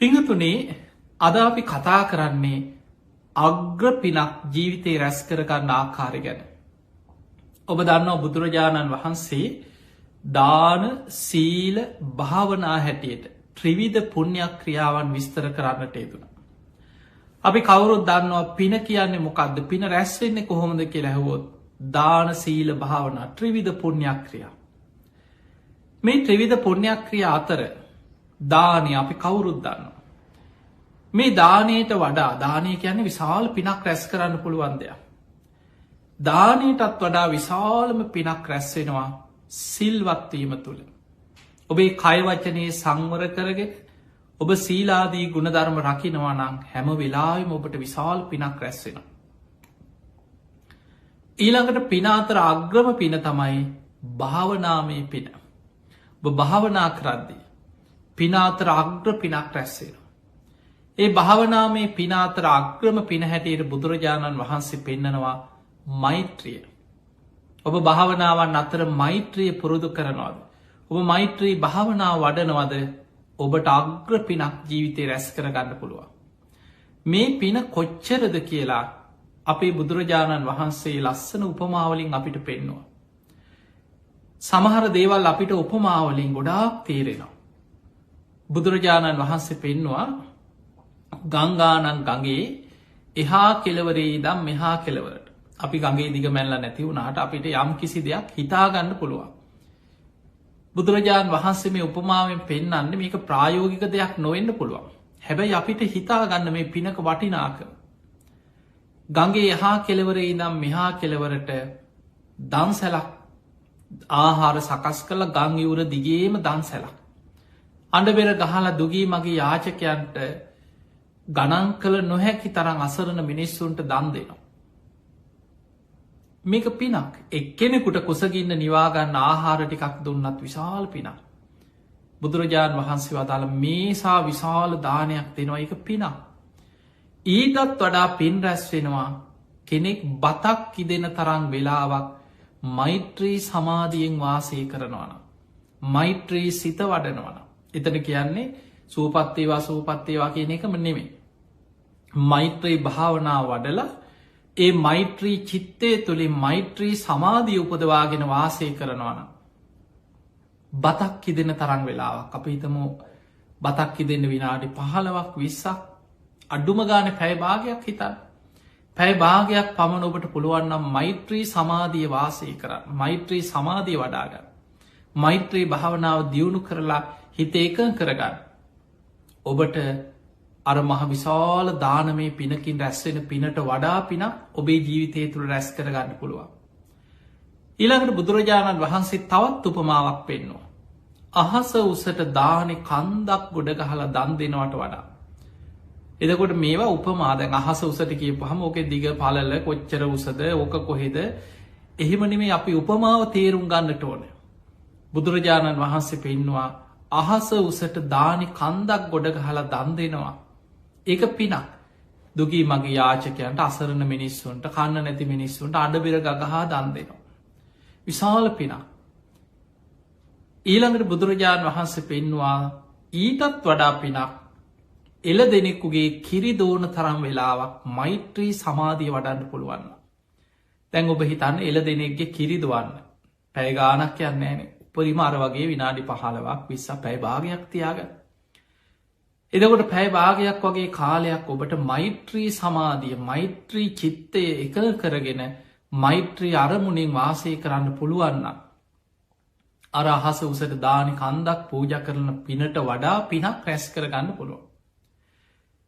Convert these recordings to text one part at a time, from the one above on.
පිඟතුනේ අද අපි කතා කරන්නේ අග්‍ර පිනක් ජීවිතය රැස් කරගන්න ආකාරය ගැන. ඔබ දන්නවා බුදුරජාණන් වහන්සේ දාන සීල භාවනා හැටියට ත්‍රිවිධ පුණ්‍යක් ක්‍රියාවන් විස්තර කරන්නට යෙදුණ. අපි කවුරුත් දන්නවා පින කියන්නේ මොකක්ද, පින රැස්වෙන්නේ කොහොමද කියලා ඇහුවොත් දාන සීල භාවනා ත්‍රිවිධ පුණ්‍යක් ක්‍රියා. මේ ත්‍රිවිධ පුණ්‍යක් ක්‍රියා අතර දානය අපි කවුරුත් දන්නවා. මේ දානයට වඩා දානය කියන්නේ විශාල පිනක් රැස් කරන්න පුළුවන් දෙයක්. දානයටත් වඩා විශාලම පිනක් රැස්වෙනවා සිල්වත්වීම තුළ. ඔබේ කයවචනයේ සංවර කරගෙන ඔබ සීලාදී ගුණධර්ම රකිනවා නම් හැම වෙලාවෙම ඔබට විශාල පිනක් රැස්වෙනවා. ඊළඟට පින අතර අග්‍රම පින තමයි භාවනාමය පින. ඔබ භාවනා කරද්දී පින අතර අග්‍ර පිනක් රැස්වෙන. ඒ භාවනාමේ පින අතර අග්‍රම පින හැටියට බුදුරජාණන් වහන්සේ පෙන්නනවා මෛත්‍රිය. ඔබ භාවනාවන් අතර මෛත්‍රිය පුරුදු කරනවාද, ඔබ මෛත්‍රී භාවනාව වඩනවද, ඔබට අග්‍ර පිනක් ජීවිතය රැස් කරගන්න පුළුවන්. මේ පින කොච්චරද කියලා අපේ බුදුරජාණන් වහන්සේ ලස්සන උපමාවලින් අපිට පෙන්නවා. සමහර දේවල් අපිට උපමාවලින් ගොඩාක් තේරෙනවා. බුදුරජාණන් වහන්සේ පෙන්නවා ගංගානං ගගේ එහා කෙලවරේ දම් මෙහා කෙලවරට. අපි ගගේ දිග මැල්ල නැති වුණට අපිට යම් කිසි දෙයක් හිතාගන්න පුළුවන්. බුදුරජාණන් වහන්සේ මේ උපමාවෙන් පෙන්න්න මේක ප්‍රායෝගික දෙයක් නොවෙන්න පුළුවන්. හැබැයි අපිට හිතාගන්න මේ පිනක වටිනාක. ගගේ එහා කෙලවරේ දම් මෙහා කෙලවරට දන්සැලක් ආහාර සකස් කළ ගංයවුර දිගේම දන්සැලක්. අඩබෙර ගහලා දුගී මගේ යාචකයන්ට ගණන් කළ නොහැකි තරම් අසරණ මිනිස්සුන්ට දන් දෙනවා. මේක පිනක්. එක්කෙනෙකුට කුසගින්න නිවාගන්න ආහාර ටිකක් දුන්නත් විශාල පිනක්. බුදුරජාණන් වහන්සේ වදාළ මේසා විශාල දානයක් දෙනවා එක පිනක්. ඊටත් වඩා පින් රැස් වෙනවා කෙනෙක් බතක් කිදෙන තරම් වෙලාවක් මෛත්‍රී සමාධියෙන් වාසය කරනවන. මෛත්‍රී සිත වඩනවන. එතන කියන්නේ සූපත්තේවා සූපත්තේවා කියන එකම නෙමේ. මෛත්‍රී භාවනා වඩලා ඒ මෛත්‍රී චිත්තය තුළින් මෛත්‍රී සමාධී උපදවාගෙන වාසය කරනවන. බතක් කිදෙන තරන් වෙලාවක් අප හිතමු බතක් කිදෙන්න විනාඩි 15ක් 20ක් අඩුම ගාන පැයභාගයක් හිතන්න. පැයභාගයක් පමණ ඔබට පුළුවන්නම් මෛත්‍රී සමාධිය වාසය කරන්න, මෛත්‍රී සමාධිය වඩාගන්න, මෛත්‍රී භාවනාව දියුණු කරලා හිත එකඟ කරගන්න. ඔබට අර මහ විශාල දානමේ පිනකින් රැස්වෙන පිනට වඩා පිනක් ඔබේ ජීවිතය තුළ රැස් කරගන්න පුළුවන්. ඊළඟට බුදුරජාණන් වහන්සේ තවත් උපමාවක් පෙන්නවා. අහස උසට දානෙ කන්දක් ගොඩ ගහලා දන් දෙනවට වඩා. එදකොට මේවා උපමාදැන් අහස උසට කියපුහම ඕක දිග පලල කොච්චර උසද ඕක කොහෙද එහෙමනිමේ අපි උපමාව තේරුම් ගන්නට ඕන. බුදුරජාණන් වහන්සේ පෙන්නවා අහස උසට දානි කන්දක් ගොඩ ගහලා දන් දෙනවා. ඒක පිනක්. දුගී මගේ යාචකයන්ට අසරණ මිනිස්සුන්ට කන්න නැති මිනිස්සුන්ට අඩබෙර ගහා දන් දෙනවා. විශාල පිනක්. ඊළඟට බුදුරජාණන් වහන්සේ පෙන්වා ඊටත් වඩා පිනක් එල දෙනෙකුගේ කිරිදෝන තරම් වෙලාවක් මෛත්‍රී සමාධිය වඩන්න පුළුවන්න. තැන් ඔබ හිතන්න එල දෙනෙක්ගේ කිරිදවන්න පැයගානක් යන්නේන උපරිම අර වගේ විනාඩි 15ක් 20ක් පැයභාගයක් තියාගන්න. එදකොට පැයභාගයක් වගේ කාලයක් ඔබට මෛත්‍රී සමාධිය මෛත්‍රී චිත්තය එකල කරගෙන මෛත්‍රී අරමුණින් වාසය කරන්න පුළුවන්න. අර අහස උසට දානි කන්දක් පූජ කරන පිනට වඩා පිනක් රැස් කරගන්න පුළුවන්.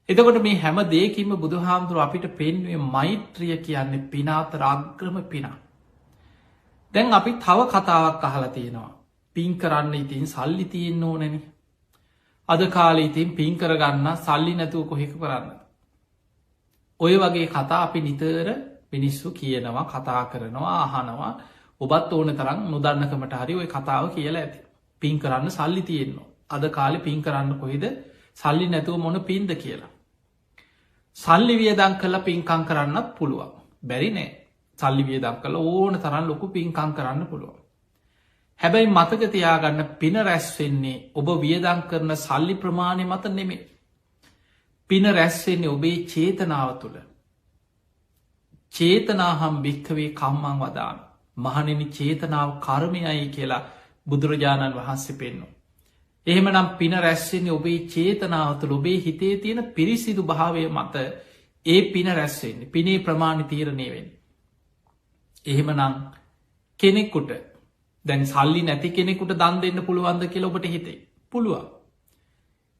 එතකොට මේ හැම දේකින්ම බුදුහාමුදුරුව අපිට පෙන්වේ මෛත්‍රිය කියන්නේ පිනාතර අග්‍රම පිනා. දැන් අපි තව කතාවක් අහලා තියෙනවා. පින් කරන්න ඉතින් සල්ලි තියෙන් ඕනැන. අද කාලෙ ඉතින් පින් කරගන්න සල්ලි නැතුව කොහෙක කරන්න. ඔය වගේ කතා අපි නිතර මිනිස්සු කියනවා කතා කරනවා අහනවා. ඔබත් ඕන තරම් නොදන්නකමට හරි ඔය කතාව කියලා ඇති. පින් කරන්න සල්ලි තියෙන්නවා. අද කාලෙ පින් කරන්න කොහෙද සල්ලි නැතුව මොන පින්ද කියලා. සල්ලි වියදං කළ පින්කං කරන්නත් පුළුවන්. බැරි නෑ. සල්ලි වියදං කළ ඕන තරන් ලොකු පින්කං කරන්න පුළුවන්. හැබැයි මතක තියාගන්න පින රැස් වෙන්නේ ඔබ වියදං කරන සල්ලි ප්‍රමාණය මත නෙමේ. පින රැස්වෙන්නේ ඔබේ චේතනාව තුළ. චේතනාහම් භික්කවේ කම්මං වදාන. මහණෙනි චේතනාව කර්මයයි කියලා බුදුරජාණන් වහන්සේ පෙන්නු. එහෙමනම් පින රැස්වෙන්නේ ඔබේ චේතනාව තුළ ඔබේ හිතේ තියෙන පිරිසිදු භාවය මත ඒ පින රැස්වෙන්නේ පිනේ ප්‍රමාණි තීරණය වෙන්. එහෙමනම් කෙනෙකුට දැන් සල්ලි නැති කෙනෙකුට දන් දෙන්න පුළුවන්ද කියලා ඔබට හිතේ පුළුවන්.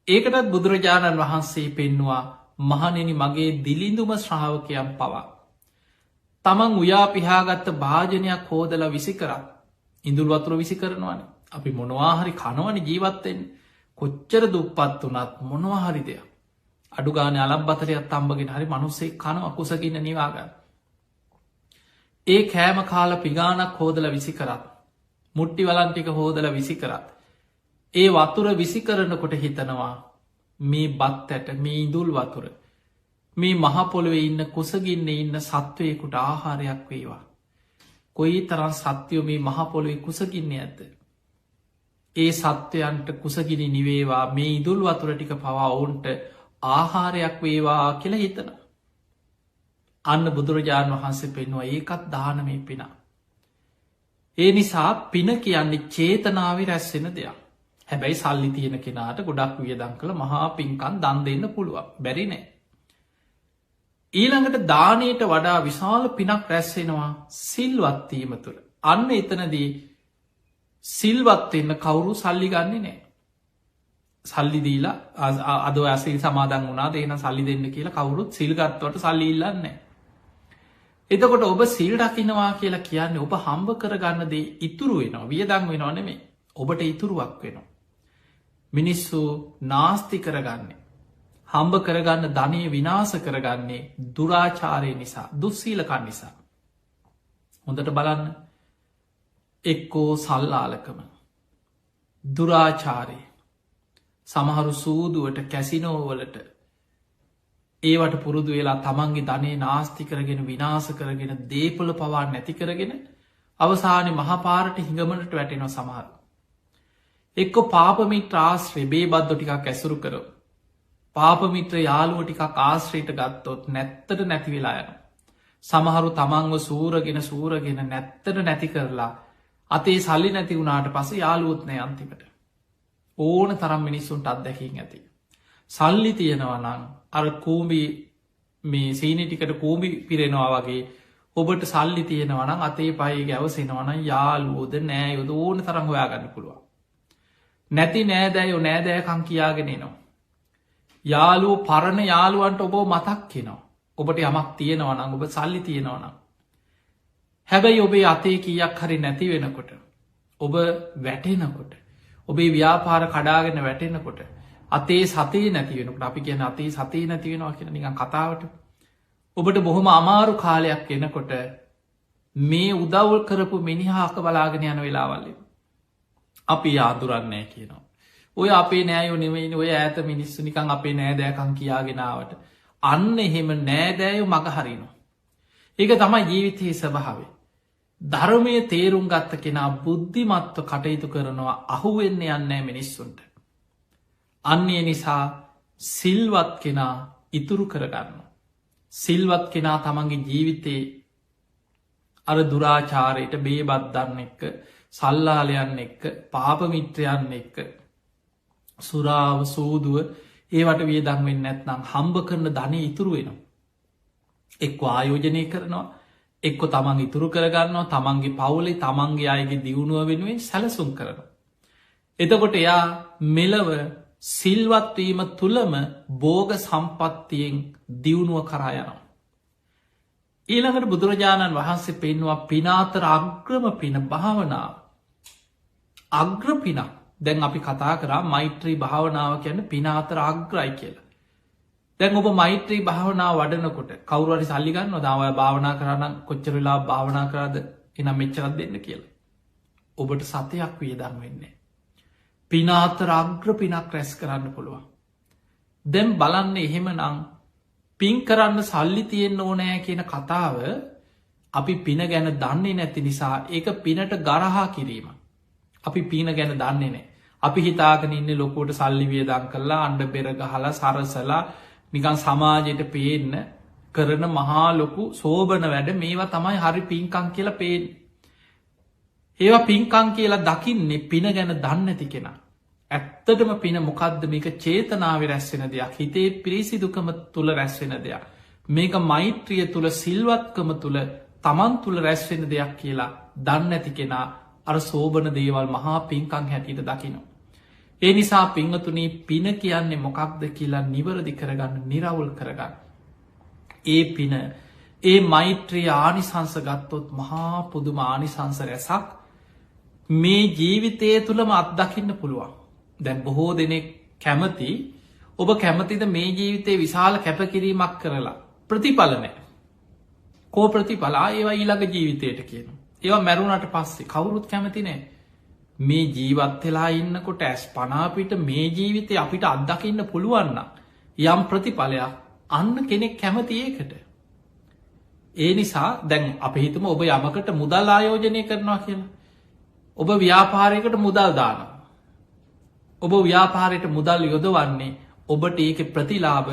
ඒකටත් බුදුරජාණන් වහන්සේ පෙන්නවා මහණෙනි මගේ දිලිඳුම ශ්‍රාවකයන් පවා. තමන් උයා පිහාගත්ත භාජනයක් හෝදලා විසි කරත් ඉඳුල් වතුර විසි කරනවන අපි මොනවාහරි කනවන ජීවත්තෙන් කොච්චර දුප්පත් වනත් මොනවාහරි දෙයක් අඩුගාන අලබ්බතරයක් තම්බගෙන හරි මනුස්සේ කන අකුසකින්න නිවාගන්න. ඒ කෑම කාල පිගානක් හෝදල විසි කරත් මුට්ටි වලන්ටික හෝදල විසි කරත් ඒ වතුර විසි කරනකොට හිතනවා මේ බත් ඇට මේ ඉඳුල් වතුර මේ මහපොළොවේ ඉන්න කුසගින්න ඉන්න සත්වයකුට ආහාරයක් වේවා. කොයි තරන් සත්‍යයෝ මේ මහපොළොවේ කුසගින්නේ ඇත. ඒ සත්වයන්ට කුසගිනි නිවේවා මේ ඉදුල් වතුර ටික පවා ඔවුන්ට ආහාරයක් වේවා කියලා හිතන. අන්න බුදුරජාණන් වහන්සේ පෙන්වා ඒකත් දානමේ පිනා. ඒ නිසා පින කියන්නේ චේතනාව රැස්සෙන දෙයක්. හැබැයි සල්ලි තියෙන කෙනාට ගොඩක් වියදං කළ මහා පින්කන් දන් දෙන්න පුළුවන් බැරි නෑ. ඊළඟට දානයට වඩා විශාල පිනක් රැස්සෙනවා සිල්වත්වීම තුළ. අන්න එතනදී සිල්වත්වෙන්න කවුරු සල්ලි ගන්නේ නෑ. සල්ලි දීලා අද ඇසිල් සමාදන් වුණා දේන සල්ලි දෙන්න කියලා කවුරුත් සිල්ගත්වට සල්ලි ඉල්ලන්නේ. එතකොට ඔබ සිල් රකිනවා කියලා කියන්නේ ඔබ හම්බ කරගන්න දේ ඉතුරු වෙනවා වියදං වෙනවා නෙමේ ඔබට ඉතුරුවක් වෙනවා. මිනිස්සු නාස්ති කරගන්නේ. හම්බ කරගන්න ධනය විනාස කරගන්නේ දුරාචාරය නිසා දුස්සීලකන් නිසා. හොඳට බලන්න එක්කෝ සල්ලාලකම දුරාචාරය සමහරු සූදුවට කැසිනෝවලට ඒවට පුරුදු වෙලා තමන්ගේ ධනය නාස්ති කරගෙන විනාස කරගෙන දේපොල පවා නැති කරගෙන අවසානය මහපාරට හිඟමනට වැටෙනවා සමහර. එක්කො පාපමිත්‍ර ආශ්‍රේ බේ බද්දො ටිකක් ඇසුරු කරව. පාපමිත්‍ර යාළුව ටිකක් ආශ්‍රයට ගත්තොත් නැත්තට නැතිවෙලා යන. සමහරු තමන්ව සූරගෙන නැත්තට නැති කරලා අතේ සල්ලි නැති වුණට පස යාළුවොත්නය අන්තිමට. ඕන තරම් මිනිස්සුන්ට අත්දැකින් ඇති. සල්ලි තියෙනවනං අර කූම්බි මේ සීනිටිකට කූම්බි පිරෙනවා වගේ ඔබට සල්ලි තියෙනවනම් අතේ පයි ගැවසෙනවන යාළුවෝද නෑයොද ඕන තරම් හොයාගන්න පුළුවන්. නැති නෑදෑයෝ නෑදෑකං කියාගෙන නවා. යාලුව පරණ යාළුවන්ට ඔබ මතක් කෙනවා. ඔබට යමක් තියෙනවනම් ඔබ සල්ලි තියෙනවනම්. හැබැයි ඔබේ අතේ කියක් හරි නැති වෙනකොට. ඔබ වැටෙනකොට. ඔබේ ව්‍යාපාර කඩාගෙන වැටෙනකොට. අතේ සතේ නැති වෙනකට අපි කියන අතේ සතේ නැති වෙනවා කියෙන නිකන් කතාවට. ඔබට බොහොම අමාරු කාලයක් එනකොට මේ උදවල් කරපු මිනිහාක බලාගෙන යන වෙලාවල්ලි. අපි ආදුරන්නෑ කියනවා. ඔය අපේ නෑයෝ නෙවෙයි ඔය ඇත මිනිස්සු නිකං අපේ නෑදෑකං කියාගෙනාවට අන්න එහෙම නෑදෑයෝ මගහරිනවා. ඒක තමයි ජීවිතයේ ස්වභාවේ. ධර්මය තේරුම් ගත්ත කෙනා බුද්ධිමත්ව කටයුතු කරනවා අහුවෙන්න යන්නෑ මිනිස්සුන්ට. අන්නේ නිසා සිල්වත් කෙනා ඉතුරු කරගන්න. සිල්වත් කෙනා තමන්ගේ ජීවිතයේ අර දුරාචාරයට බේබත්දන්න එක්ක සල්ලාලයන් එක්ක පාපමිත්‍රයන් එක්ක සුරාව සූදුව ඒවට වියදං වෙන්න නැත්නම් හම්බ කරන ධනය ඉතුරු වෙනවා. එක්ක ආයෝජනය කරනවා එක්ක තමන් ඉතුරු කරගන්නවා තමන්ගේ පවුලේ තමන්ගේ අයගේ දියුණුව වෙනුවෙන් සැලසුම් කරනවා. එතකොට එයා මෙලව සිල්වත්වීම තුළම බෝග සම්පත්තියෙන් දියුණුව කරායනවා. ඊළඟට බුදුරජාණන් වහන්සේ පෙන්වා පිනාතර අග්‍රම පින භාවනාව. අග්‍ර පිනක් දැන් අපි කතා කරා මෛත්‍රී භාවනාව කියන්න පිනාතර අග්‍රයි කියලා. දැන් ඔබ මෛත්‍රී භාවනාව වඩනකොට කවරුවරි සල්ලිගන්න දාවය භාවනා කරන්න කොච්චරලා භාවනා කරාද එනම් මෙච්චරත් දෙන්න කියලා. ඔබට සතයක් වියදන් වෙන්නේ. පිනාතර අග්‍ර පිනක් රැස් කරන්න පුළුවන්. දැම් බලන්න එහෙම නං පින් කරන්න සල්ලි තියෙන්න්න ඕනෑ කියන කතාව අපි පින ගැන දන්නේ නැති නිසා ඒක පිනට ගරහා කිරීම. අපි පින ගැන දන්නේ නෑ. අපි හිතාගෙන ඉන්න ලොකෝට සල්ලි වියදං කරලා අන්ඩ බෙර ගහලා සරසලා නිකන් සමාජයට පේන්න කරන මහා ලොකු සෝබන වැඩ මේවා තමයි හරි පින්කං කියලා පේෙන්. ඒවා පින්කං කියලා දකින්නේ පින ගැන දන්නඇති කෙන. ඇත්තටම පින මොකක්ද මේක චේතනාව රැස්සෙන දෙයක් හිතේ පිරිසිදුකම තුළ රැස්වෙන දෙයක්. මේක මෛත්‍රිය තුළ සිල්වත්කම තුළ තමන් තුළ රැස්වෙන දෙයක් කියලා දන්න ඇති කෙනා අර සෝබන දේවල් මහා පින්කං හැටියට දකිනවා. ඒ නිසා පිංහතුනී පින කියන්නේ මොකක්ද කියලා නිවරදි කරගන්න නිරවුල් කරගන්න. ඒ පින ඒ මෛත්‍රී ආනිසංස ගත්තොත් මහා පුදුම ආනිසංස රැසක් මේ ජීවිතය තුළම අත්දකින්න පුළුවන්. දැන් බොහෝ දෙනෙක් කැමති ඔබ කැමතිද මේ ජීවිතේ විශාල කැපකිරීමක් කරලා ප්‍රතිඵලනෑ. කෝ ප්‍රතිඵලා ඒවා ඊළඟ ජීවිතයට කියන. ඒවා මැරුණට පස්සේ කවුරුත් කැමතිනෑ. මේ ජීවත්වෙලා ඉන්නකොට ඇස් පනාපිට මේ ජීවිතය අපිට අත්දකින්න පුළුවන්න යම් ප්‍රතිඵලයක් අන්න කෙනෙක් කැමති ඒකට. ඒ නිසා දැන් අප හිතම ඔබ යමකට මුදල් ආයෝජනය කරනවා කියලා. ඔබ ව්‍යාපාරයකට මුදල් දානවා. ඔබ ව්‍යාපාරයට මුදල් යොදවන්නේ ඔබට ඒක ප්‍රතිලාභ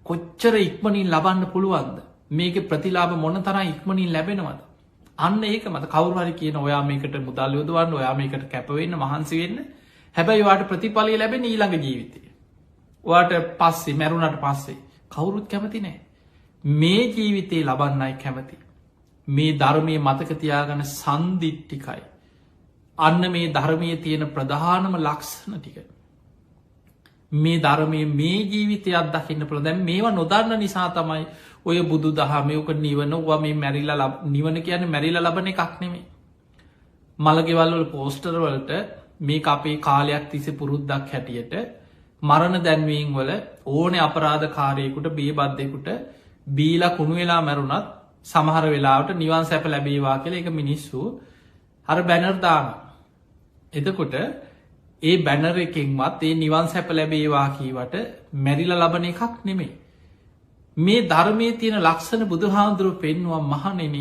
කොච්චර ඉක්මනින් ලබන්න පුළුවන්ද මේක ප්‍රතිලාභ මොන තරම් ඉක්මනින් ලැබෙනවද. අන්න ඒක මත කවරුහරි කියන ඔයා මේකට මුදල් යොදවන්න ඔයා මේකට කැපවෙන්න මහන්සි වෙන්න හැබැයි වාට ප්‍රතිඵලය ලැබෙන ඊළඟ ජීවිතය. වාට පස්සේ මැරුණට පස්සේ කවුරුත් කැමති නෑ. මේ ජීවිතේ ලබන්නයි කැමති. මේ ධර්මය මතකතියාගන සන්දිිට්ටිකයි. අන්න මේ ධර්මය තියෙන ප්‍රධානම ලක්ෂණ ටික. මේ ධර්මය මේ ජීවිතයක් දකින්න පුළ දැන් මේවා නොදන්න නිසා තමයි ඔය බුදු දහමයක නිවන වා මේ මැරිල නිවන කියන මැරිල ලබන එකක් නෙමේ. මළගෙවල්වල පෝස්ටර්වලට මේ අපේ කාලයක් තිස පුරුද්දක් හැටියට මරණ දැන්වීම් වල ඕන අපරාධ කාරයකුට බේබද්ධයකුට බීලා කුණු වෙලා මැරුණත් සමහර වෙලාවට නිවන් සැප ලැබේවා කියල එක මිනිස්සු හර බැනර්දාන. එතකොට ඒ බැනර එකෙන්වත් ඒ නිවන් සැප ලැබේවා කීවට මැරිල ලබන එකක් නෙමේ. මේ ධර්මය තියෙන ලක්ෂණ බුදුහාන්දුරුව පෙන්වා මහනෙන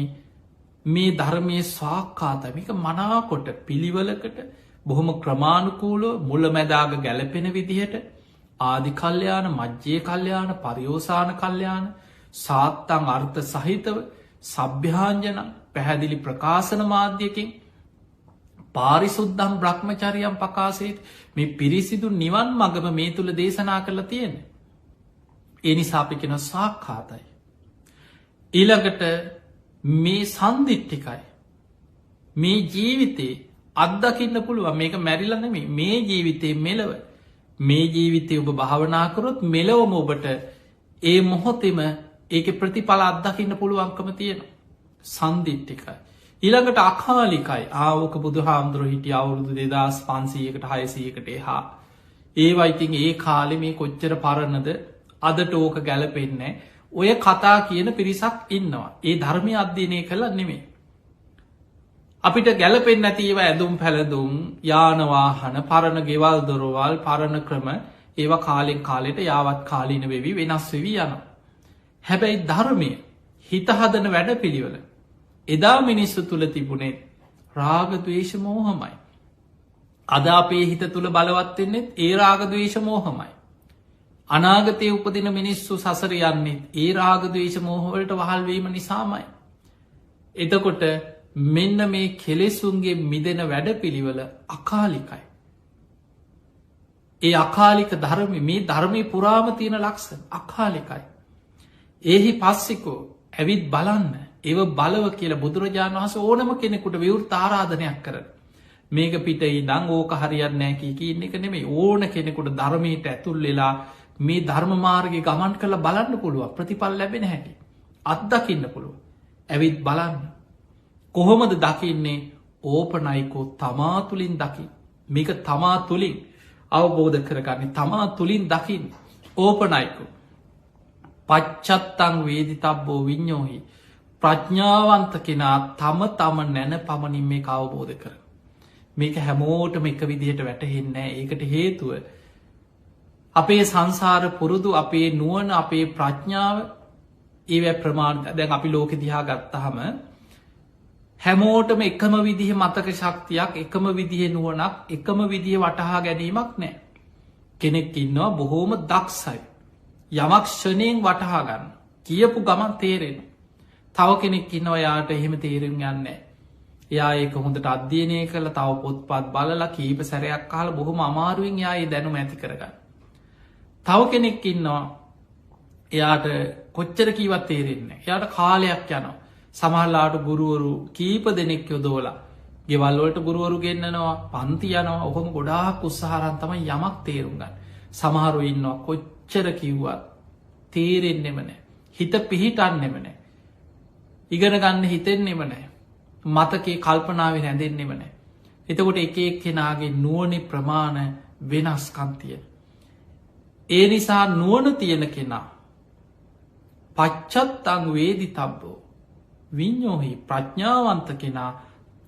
මේ ධර්මය ස්වාක්කාතමික මනාකොට පිළිවලකට බොහොම ක්‍රමාණුකූලෝ මුල මැදාග ගැලපෙන විදිහට ආදි කල්්‍යයාන මජ්්‍යය කල්්‍යයාන පරියෝසාන කල්්‍යයාන සාත්තං අර්ථ සහිතව සභ්‍යාංජන පැහැදිලි ප්‍රකාශන මාධ්‍යකින් පාරිසුද්දම් බ්‍රහ්මචරියම් පකාසේත් මේ පිරිසිදු නිවන් මගම මේ තුළ දේශනා කරලා තියෙන. ඒ නිසාපි කෙන සාක්ඛාතයි. ඊළඟට මේ සන්දිිට්ටිකයි. මේ ජීවිතේ අත්දකින්න පුළුව මේක මැරිලනෙම මේ ජීවිතේ මෙලව මේ ජීවිතය ඔබ භාවනාකරොත් මෙලවම ඔබට ඒ මොහොතෙම ඒක ප්‍රතිඵල අත්දකින්න පුළුවන්කම තියෙන සන්දිිට්ටිකයි. ඊළඟට අකාලිකයි ආවෝක බුදු හාමුදුරුව හිටිය අවුරුදු 2500කට 600කට එහා ඒවයිතින් ඒ කාලෙ මේ කොච්චර පරණද අදට ඕක ගැලපෙන්නේ ඔය කතා කියන පිරිසක් ඉන්නවා. ඒ ධර්මය අධ්‍යනය කළ නෙමේ. අපිට ගැලපෙන් නැතිව ඇදුම් පැළදුම් යානවාහන පරණ ගෙවල් දොරවල් පරණ ක්‍රම ඒවා කාලෙන් කාලෙට යාවත් කාලීන වෙවි වෙනස් වෙවී යන. හැබැයි ධර්මය හිතහදන වැඩ පිළිවල එදා මිනිස්සු තුළ තිබුණේ රාගදවේශ මෝහමයි. අද අපේ හිත තුළ බලවත්වෙන්නෙත් ඒ රාගදවේශ මෝහමයි. අනාගතය උපදින මිනිස්සු සසර යන්නේ ඒ රාගදවේශ මෝහවලට වහල්වීම නිසාමයි. එතකොට මෙන්න මේ කෙලෙසුන්ගේ මිදෙන වැඩ පිළිවල අකාලිකයි. ඒ අකාලික ධර්ම මේ ධර්මය පුරාම තියෙන ලක්ෂ අකාලිකයි. ඒහි පස්සිකෝ ඇවිත් බලන්න ඒව බලව කියල බුදුරජාණන් වහස ඕනම කෙනෙකුට විවෘත් ආරාධනයක් කර මේක පිටයි දං ඕක හරියත් නෑකී කියන්න එක නෙමේ ඕන කෙනෙකුට ධර්මයට ඇතුල් වෙලා මේ ධර්මමාර්ග ගමන් කළ බලන්න පුළුව ප්‍රතිපල් ලැබෙන හැකි අත්දකින්න පුළුව ඇවිත් බලන්න කොහොමද දකින්නේ ඕපනයිකෝ තමා තුළින් දකි මේක තමා තුළින් අවබෝධ කරගන්නේ තමා තුළින් දකිින් ඕපනයිකෝ පච්චත්තං වේදි තබ්බෝ විඤ්ඥෝහි ප්‍රඥාවන්ත කෙනා තම තම නැන පමණින් මේ අවබෝධ කර මේක හැමෝටම එක විදිහට වැටහෙන්නෑ ඒකට හේතුව අපේ සංසාර පුරුදු අපේ නුවන අපේ ප්‍රඥාව ඒව ප්‍රමාණ දැන් අපි ලෝක දිහා ගත්තහම හැමෝටම එකම විදිහ මතක ශක්තියක් එකම විදිහ නුවනක් එකම විදිහ වටහා ගැනීමක් නෑ කෙනෙක් ඉන්නවා බොහෝම දක්සයි යමක් ෂණයෙන් වටහා ගන්න. කියපු ගමන් තේරෙන. තව කෙනෙක් ඉන්නවා යාට එහෙම තේරුම් යන්නේ. එයා ඒක හොඳට අධ්‍යයනය කළ තව පොත්පත් බලලා කීප සැරයක් කාල බොහොම අමාරුවෙන් යායේ දැනුම ඇති කරගන්න. තව කෙනෙක් ඉන්නවා එයාට කොච්චර කීවත් තේරෙන්නේ. එයාට කාලයක් යනවා. සමහරලාට ගුරුවරු කීප දෙනෙක් යොදවලා ගෙවල්වලට ගුරුවරු ගෙන්නනවා පන්ති යනවා ඔහොම ගොඩාක් උත්සාහරන් තමයි යමක් තේරුම් ගන්න. සමහරු ඉන්නවා කොච්චර කිව්වත් තේරෙන්නෙම නෑ. හිත පිහිටන්නෙම නෑ. ඉගෙන ගන්න හිතෙන්නෙම නෑ. මතකේ කල්පනාවෙන් ඇඳෙන්නෙම නෑ. එතකොට එක එක්කෙනාගේ නුවණේ ප්‍රමාණ වෙනස්කම් තියෙන. ඒ නිසා නුවණ තියෙන කෙනා පච්චත්තං වේදිතබ්බෝ විඤ්ඤෝහි ප්‍රඥාවන්ත කෙනා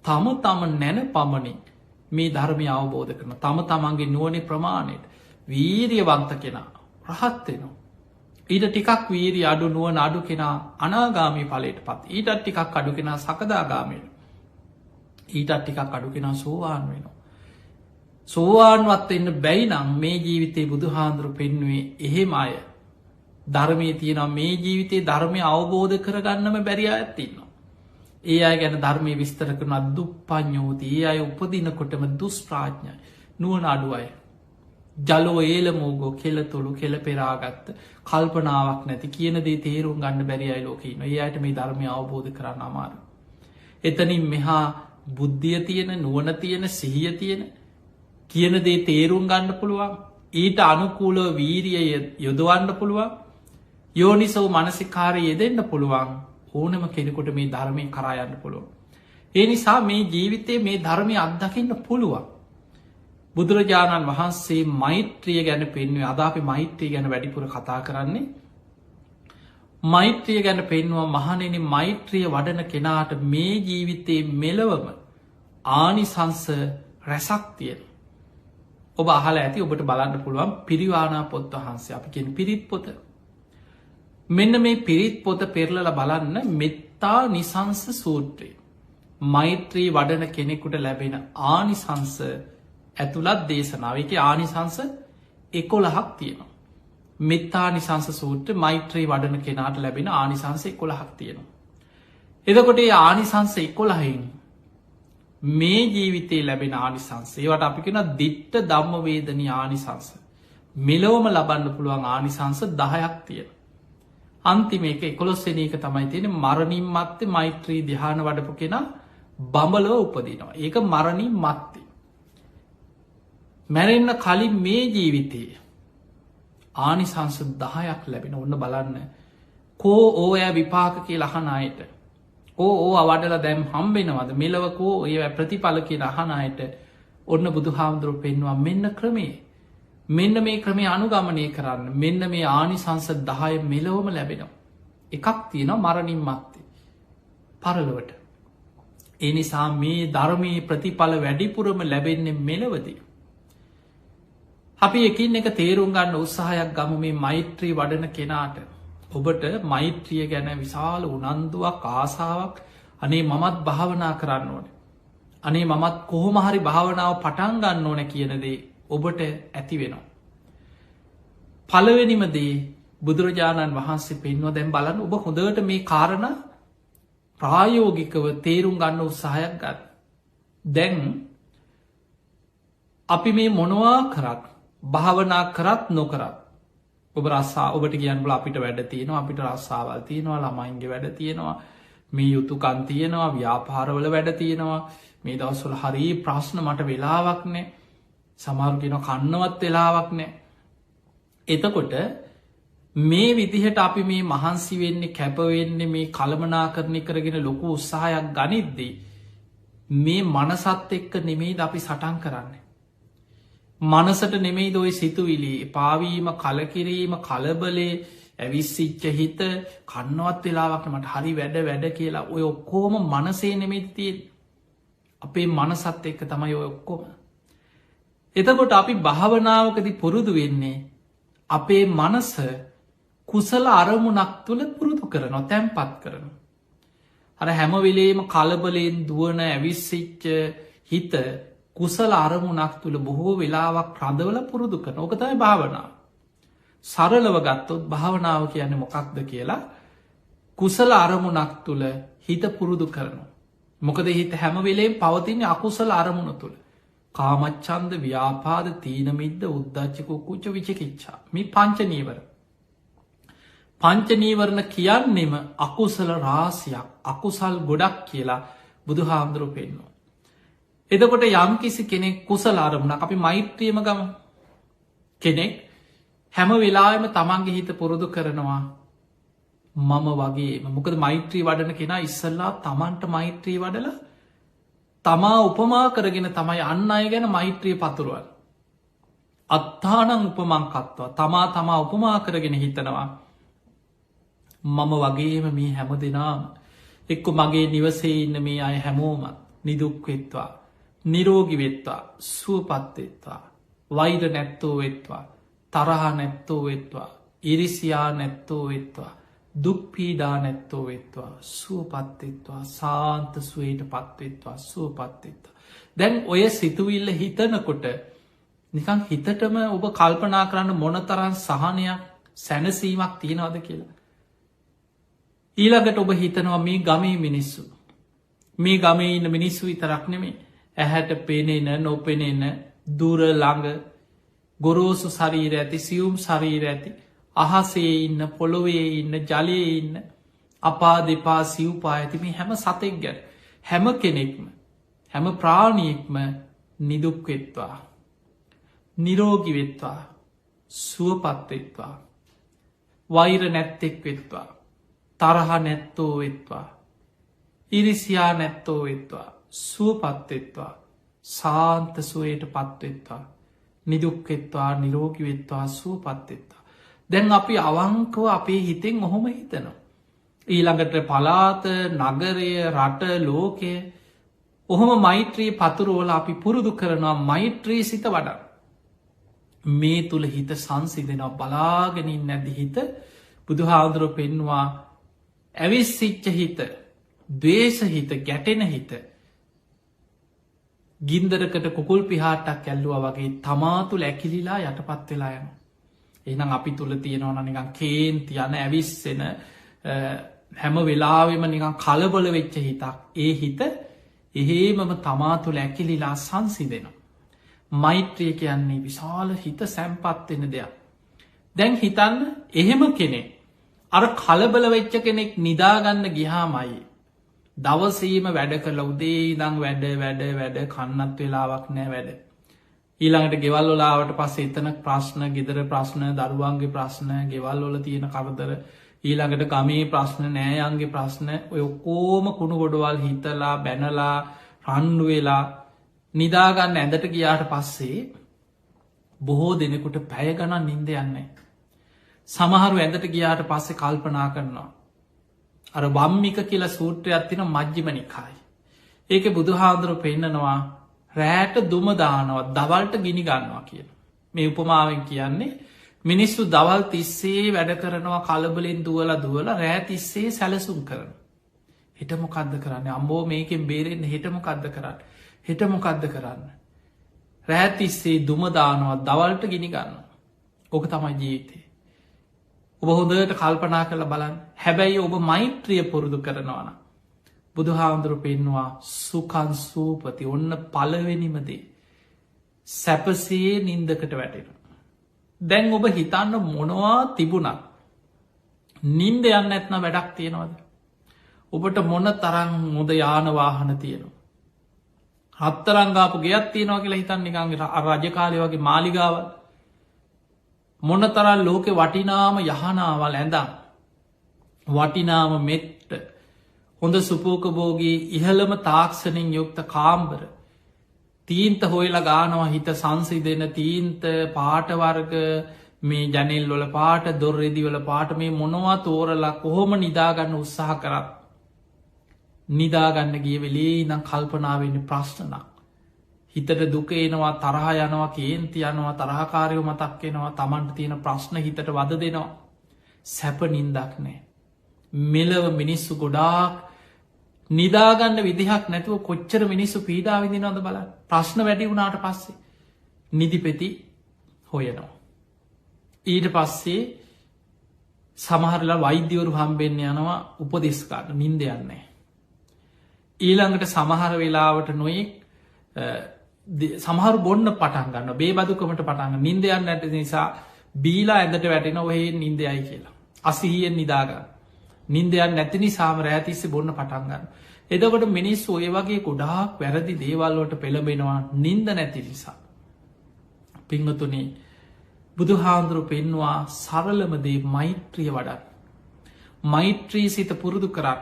තම තම නැන පමණින් මේ ධර්මය අවබෝධ කරන තම තමන්ගේ නුවණේ ප්‍රමාණයට වීරියවන්ත කෙනා රහත් වෙනවා. ඊට ටිකක් වීරිය අඩු නුවණ අඩු කෙනා අනාගාමී ඵලයට පත්. ඊටත් ටිකක් අඩු කෙනා සකදාගාමී වෙනවා. ඊටත් ටිකක් අඩු කෙනා සෝවාන් වෙනවා. සෝවාන්වත් වෙන්න බැයි නම් මේ ජීවිතේ බුදුහාඳුරු පෙන්වුවේ එහෙම අය ධර්මයේ තියෙනවා මේ ජීවිතේ ධර්මය අවබෝධ කරගන්නම බැරි අයත් ඉන්නවා. ඒ අය ගැන ධර්මයේ විස්තර කරන දුප්පඤ්ඤෝති. ඒ අය උපදිනකොටම දුෂ්ප්‍රඥයි. නුවණ අඩු අය. ජලෝ ඒලමෝගෝ කෙලතුළු කෙල පෙරාගත්ත කල්පනාවක් නැති කියන දේ තේරුම් ගන්න බැරි අය ලෝකේ ඉන්නවා. ඒ අයට මේ ධර්මය අවබෝධ කරගන්න අමාරුයි. එතනින් මෙහා බුද්ධිය තියෙන නුවණ තියෙන සිහිය තියෙන කියන දේ තේරුම් ගන්න පුළුවන්. ඊට අනුකූලව වීරිය යොදවන්න පුළුවන්. යෝනිසෝ මනසිකාරය යෙදෙන්න පුළුවන්. ඕනම කෙනෙකුට මේ ධර්මය කරා යන්න පුළුවන්. ඒ නිසා මේ ජීවිතේ මේ ධර්මය අත්දකින්න පුළුවන්. බුදුරජාණන් වහන්සේ මෛත්‍රිය ගැන පෙන්වුවේ අද අපි මෛත්‍රිය ගැන වැඩිපුර කතා කරන්නේ. මෛත්‍රිය ගැන පෙන්වුවා මහණෙනි මෛත්‍රිය වඩන කෙනාට මේ ජීවිතේ මෙලවම ආනිසංස රැසක් තියෙනවා. ඔබ අහලා ඇති ඔබට බලන්න පුළුවන් පිරිවානා පොත් වහන්සේ අපි කියන පිරිත් පොත. මෙන්න මේ පිරිත් පොත පෙරලලා බලන්න මෙත්තා නිසංස සූත්‍රය. මෛත්‍රී වඩන කෙනෙකුට ලැබෙන ආනිසංස ඇතුළත් දේශනාව. ඒකේ ආනිසංස 11ක් තියෙනවා. මෙත්තා නිසංස සූත්‍රය මෛත්‍රී වඩන කෙනාට ලැබෙන ආනිසංස 11ක් තියෙනවා. එතකොට මේ ආනිසංස 11න් මේ ජීවිතේ ලැබෙන ආනිසංස ඒවට අපි කියන දිට්ඨ ධම්ම වේදනී ආනිසංස මෙලොවම ලබන්න පුළුවන් ආනිසංස 10ක් තියෙනවා. අන්තිම එක 11 වෙනි එක තමයි තියෙන්නේ මරණින් මත්තේ මෛත්‍රී ධ්‍යාන වඩපු කෙනා බඹලව උපදිනවා. ඒක මරණින් මත්තේ. මැරෙන්න කලින් මේ ජීවිතේ ආනිසංස 10ක් ලැබෙන. ඔන්න බලන්න කෝ ඕය විපාක කියලා අහන අයට ඕ වඩලා දැම් හම්බෙනවද මෙලවකෝ ඒ ප්‍රතිඵල කියන අහන අයට ඔන්න බුදුහාමුදුරුවෝ පෙන්වුවා මෙන්න ක්‍රමේ. මෙන්න මේ ක්‍රමේ අනුගමනය කරන්න. මෙන්න මේ ආනිසංස 10 මෙලොවම ලැබෙනවා. එකක් තියෙනවා මරණින් මත්තේ පරලොවට. ඒ නිසා මේ ධර්මයේ ප්‍රතිඵල වැඩිපුරම ලැබෙන්නේ මෙලොවදී. අපි එකින් එක තේරුම් ගන්න උත්සාහයක් ගමු මේ මෛත්‍රී වඩන කෙනාට. ඔබට මෛත්‍රිය ගැන විශාල උනන්දුවක් ආසාවක් අනේ මමත් භාවනා කරන්න ඕන. අනේ මමත් කොහොම හරි භාවනාව පටන් ගන්න ඕන කියන දේ ඔබට ඇති වෙනවා. පළවෙනිම දේ බුදුරජාණන් වහන්සේ පෙන්වුවා දැන් බලන්න ඔබ හොඳට මේ කාරණා ප්‍රායෝගිකව තේරුම් ගන්න උත්සාහයක් ගන්න. දැන් අපි මේ මොනවා කරත් භාවනා කරත් නොකරත් ඔබ රස්සා ඔබට කියන්න බල අපිට වැඩ තියෙනවා අපිට රස්සාවල් තියෙනවා ළමයින්ගේ වැඩ තියෙනවා මේ යුතුයකම් තියෙනවා ව්‍යාපාරවල වැඩ තියෙනවා මේ දවස්වල හරි ප්‍රශ්න මට වෙලාවක් නැහැ සමහරු කියනවා කන්නවත් වෙලාවක් නැහැ. එතකොට මේ විදිහට අපි මේ මහන්සි වෙන්නේ කැප වෙන්නේ මේ කළමනාකරණය කරගෙන ලොකු උත්සාහයක් ගනිද්දී මේ මනසත් එක්ක නෙමෙයිද අපි සටන් කරන්නේ. මනසට නෙමෙයිද ඔය සිතුවිලි පාවීම කලකිරීම කලබලේ ඇවිස්සිච්ච හිත කන්නවත් වෙලාවක් මට හරි වැඩ කියලා ඔය ඔක්කොම මනසේ නෙමෙයි තියෙන්නේ. අපේ මනසත් එක්ක තමයි ඔය ඔක්කොම. එතකොට අපි භාවනාවකදී පුරුදු වෙන්නේ අපේ මනස කුසල අරමුණක් තුළ පුරුදු කරනවා තැන්පත් කරනවා. අර හැම වෙලේම කලබලෙන් දුවන ඇවිස්සිච්ච හිත කුසල අරමුණක් තුළ බොහෝ වෙලාවක් රඳවල පුරුදු කරන. ඕක තමයි භාවනාව. සරලව ගත්තොත් භාවනාව කියන්නේ මොකක්ද කියලා කුසල අරමුණක් තුළ හිත පුරුදු කරනවා. මොකද හිත හැමවෙලේ පවතින්නේ අකුසල අරමුණ තුළ. කාමච්චන්ද ව්‍යාපාද තීනමිද්ද උද්දච්චකුකුච්ච විචකිච්චා මේ පංචනීවර. පංචනීවරණ කියන්නෙම අකුසල රාසියක් අකුසල් ගොඩක් කියලා බුදු හාමුදුරු පෙන්නවා. එදකොට යම් කිසි කෙනෙක් කුසල අරමුණක් අපි මෛත්‍රියම ගම කෙනෙක් හැම වෙලාම තමන්ගේ හිත පුරුදු කරනවා මම වගේ මොකද මෛත්‍රී වඩන කෙනා ඉස්සල්ලා තමන්ට මෛත්‍රී වඩල තමා උපමා කරගෙන තමයි අන්න අය ගැන මෛත්‍රිය පතුරුවල්. අත්තානං උපමංකත්වා තමා උපමා කරගෙන හිතනවා මම වගේම මේ හැම දෙනාම එක්ක මගේ නිවසේ ඉන්න මේ අය හැමෝමත් නිදුක්වෙත්වා නිරෝගි වෙත්වා සුවපත්වෙත්වා වෛර නැත්තෝ වෙත්වා තරහ නැත්තෝ වෙත්වා ඉරිසියා නැත්තෝ වෙත්වා දුක්පීඩා නැත්තෝ වෙත්වා සුවපත්වෙත්වා සාන්ත සුවයට පත්වෙත්වා සුවපත්වෙත්වා. දැන් ඔය සිතුවිල්ල හිතනකොට නිකං හිතටම ඔබ කල්පනා කරන්න මොනතරන් සහනයක් සැනසීමක් තියෙනවද කියලා. ඊළඟට ඔබ හිතනවා මේ ගමේ මිනිස්සු මේ ගමේ ඉන්න මිනිස්සු විතරක් නෙමේ ඇහැට පෙනෙන නොපෙනෙන දුර ළඟ ගොරෝසු ශරීර ඇති සියුම් ශරීර ඇති අහසේ ඉන්න පොළොවේ ඉන්න ජලයේ ඉන්න අපා දෙපා සිව්පා ඇති මේ හැම සතෙක් ගැන හැම කෙනෙක්ම හැම ප්‍රාණියෙක්ම නිදුක්වෙත්වා නිරෝගිවෙත්වා සුවපත්වෙත්වා වෛර නැත්තෙක් වෙත්වා තරහ නැත්තෝ වෙත්වා ඉරිසියා නැත්තෝ වෙත්වා සුවපත්වෙත්වා සාන්ත සුවයට පත්වෙත්වා නිදුක්වෙත්වා නිරෝගිවෙත්වා සුවපත්වෙත්වා. දැන් අපි අවංකව අපේ හිතෙන් ඔහොම හිතනවා. ඊළඟට පලාත නගරය රට ලෝකය ඔහොම මෛත්‍රී පතුරුවල අපි පුරුදු කරනවා මෛත්‍රී සිත වඩා. මේ තුළ හිත සංසිදෙනවා බලාගෙනින් නැදි හිත බුදු හාමුදුරුව පෙන්වා ඇවිස්සිච්ච හිත දවේශ හිත ගැටෙන හිත ගින්දරකට කුකුල් පිහාටක් ඇල්ලුව වගේ තමාතුළ ඇකිලිලා යටපත් වෙලා යන. එනම් අපි තුළ තියෙනවන නිකන් කේන්ති යන ඇවිස්සෙන හැම වෙලාවෙම නිකන් කලබොල වෙච්ච හිතක් ඒ හිත එහෙමම තමාතුළ ඇකිලිලා සංසිදෙනවා. මෛත්‍රිය කියන්නේ විශාල හිත සැම්පත්වෙන දෙයක්. දැන් හිතන්න එහෙම කෙනෙක් අර කලබල වෙච්ච කෙනෙක් නිදාගන්න ගිහාමයි. දවසීම වැඩ කළ උදේ ඉදං වැඩ කන්නත් වෙලාවක් නෑ වැඩ. ඊළඟට ගෙවල් ොලාවට පස්ස එතන ප්‍රශ්න ගෙදර ප්‍රශ්න දරුවන්ගේ ප්‍රශ්න ගෙවල් ොල තියෙන කරදර ඊළඟට ගමේ ප්‍රශ්න නෑයන්ගේ ප්‍රශ්න ඔය කෝම කුණු ගොඩවල් හිතලා බැනලා රන්ඩු වෙලා නිදාගන්න ඇඳට ගියාට පස්සේ බොහෝ දෙනෙකුට පැය ගණන් නින්ද යන්නේ. සමහරු ඇඳට ගියාට පස්සේ කල්පනා කරනවා. අර වම්මික කියලා සූත්‍රයක් තින මජ්ජිමනිකායි. ඒක බුදු හාමුදුරුව පෙන්නනවා රෑට දුමදානවත් දවල්ට ගිනි ගන්නවා කියන. මේ උපමාවෙන් කියන්නේ මිනිස්සු දවල් තිස්සේ වැඩ කරනවා කලබලෙන් දුවල රෑ තිස්සේ සැලසුම් කරන. හිටමොකක්ද කරන්න අම්බෝ මේකෙන් බේරෙන් හිටමොකක්ද කරන්න හිටමොකක්ද කරන්න. රෑතිස්සේ දුමදානවත් දවල්ට ගිනි ගන්න. ඕක තමයි ජීවිතේ. ඔබ හොඳට කල්පනා කළ බලන් හැබැයි ඔබ මෛත්‍රිය පුරුදු කරනවන. බුදු හාමුදුරු පෙන්වා සුකන් සූපති ඔන්න පලවෙනිමදේ. සැපසේ නින්දකට වැටෙන. දැන් ඔබ හිතන්න මොනවා තිබුණත් නින්ද යන්න ඇත්න වැඩක් තියෙනවද. ඔබට මොන තරං මුද යානවාහන තියෙනවා. හත්තරංගාපු ගෙයක් තියෙනවා කියලා හිතන් නිකන්ගේ රජකාලය වගේ මාලිගාව මොන තරල් ලෝකෙ වටිනාම යහනාවල් ඇඳම් වටිනාම මෙට්ට හොඳ සුපෝකබෝගේ ඉහළම තාක්ෂණින් යුක්ත කාම්බර තීන්ත හොයල ගානවා හිත සංසිදෙන තීන්ත පාටවර්ග මේ ජනෙල් වල පාට දොර්රෙදිවල පාට මේ මොනවා තෝරලා කොහොම නිදාගන්න උත්සාහ කරත් නිදාගන්න ගිය වෙලේ ඉදම් කල්පනාවෙන්න ප්‍රශ්නනක්. හිතට දුක එනවා තරහ යනවා කේන්ති යනවා තරහකාරයෝ මතක්කෙනවා තමන්ට තියෙන ප්‍රශ්න හිතට වද දෙනවා. සැප නින්දක් නෑ. මෙලව මිනිස්සු ගොඩාක් නිදාගන්න විදිහක් නැතුව කොච්චර මිනිස්සු පීඩා විදිනවද බල ප්‍රශ්න වැඩි වුණාට පස්සේ නිදිපෙති හොයනවා. ඊට පස්සේ සමහරලා වෛද්‍යවරු හම්බෙන්න යනවා උපදෙස්කාට නින්ද යන්නේ. ඊළඟට සමහර වෙලාවට නොයෙක් සමහර බොන්න පටන් ගන්න බේබදුකමට පටන්ග නින්ද යන්න ඇට නිසා බීලා ඇඳට වැටෙන ඔහේ නින්දයයි කියලා. අසිහියෙන් නිදාගන්න. නින්දයන් නැති නිසාම රෑතිස්සේ බොන්න පටන්ගන්න. එදකොට මිනිස් ඔය වගේ ගොඩාක් වැරදි දේවල්වට පෙළබෙනවා නින්ද නැති නිසා. පිංහතුනේ බුදු හාන්දුරු පෙන්වා සරලමදේ මෛත්‍රිය වඩන්. මෛත්‍රී සිත පුරුදු කරන්න.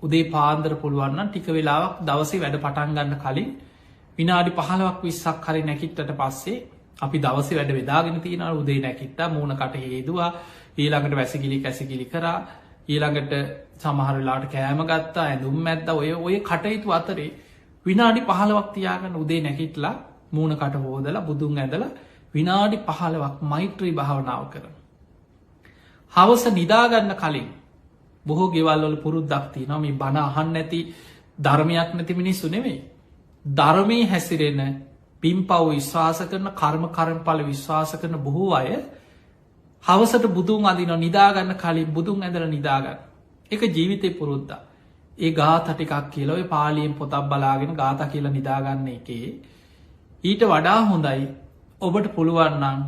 උදේ පාන්දර පුළුවන්න ටික වෙලාවක් දවසේ වැඩ පටන්ගන්න කලින් විනාඩි 15ක් 20ක් හරි නැකිට්ටට පස්සේ අපි දවස වැඩ වෙදාගෙන තියෙන උදේ නැකිට්ට මූුණකට හේදවා ඊළඟට වැසිගිලි කැසිගිලි කරා ඊළඟට සමහරලාට කෑම ගත්තා ඇඳුම් ඇත්ද ඔය කටයුතු අතරේ විනාඩි 15ක් තියාගන්න උදේ නැකිටලා මූුණකට හෝදල බුදුන් ඇදල විනාඩි 15ක් මෛත්‍රී භාවනාව කරන. හවස නිදාගන්න කලින් බොහෝ ගෙවල්වල පුරුද්දක්ති නොම බණ අහන්න නැති ධර්මයක් නැති මිනිස්සු නෙවෙයි. ධර්මය හැසිරෙන පිම්පව් විශ්වාස කරන කර්මපල විශ්වාස කරන බොහෝ අය හවසට බුදුන් අදින නිදාගන්න කලින් බුදුන් ඇදල නිදාගන්න. එක ජීවිතය පුරුද්දා. ඒ ගාතටිකක් කියලව පාලියෙන් පොතක් බලාගෙන ගාත කියල නිදාගන්න එකේ. ඊට වඩා හොඳයි ඔබට පුළුවන්නම්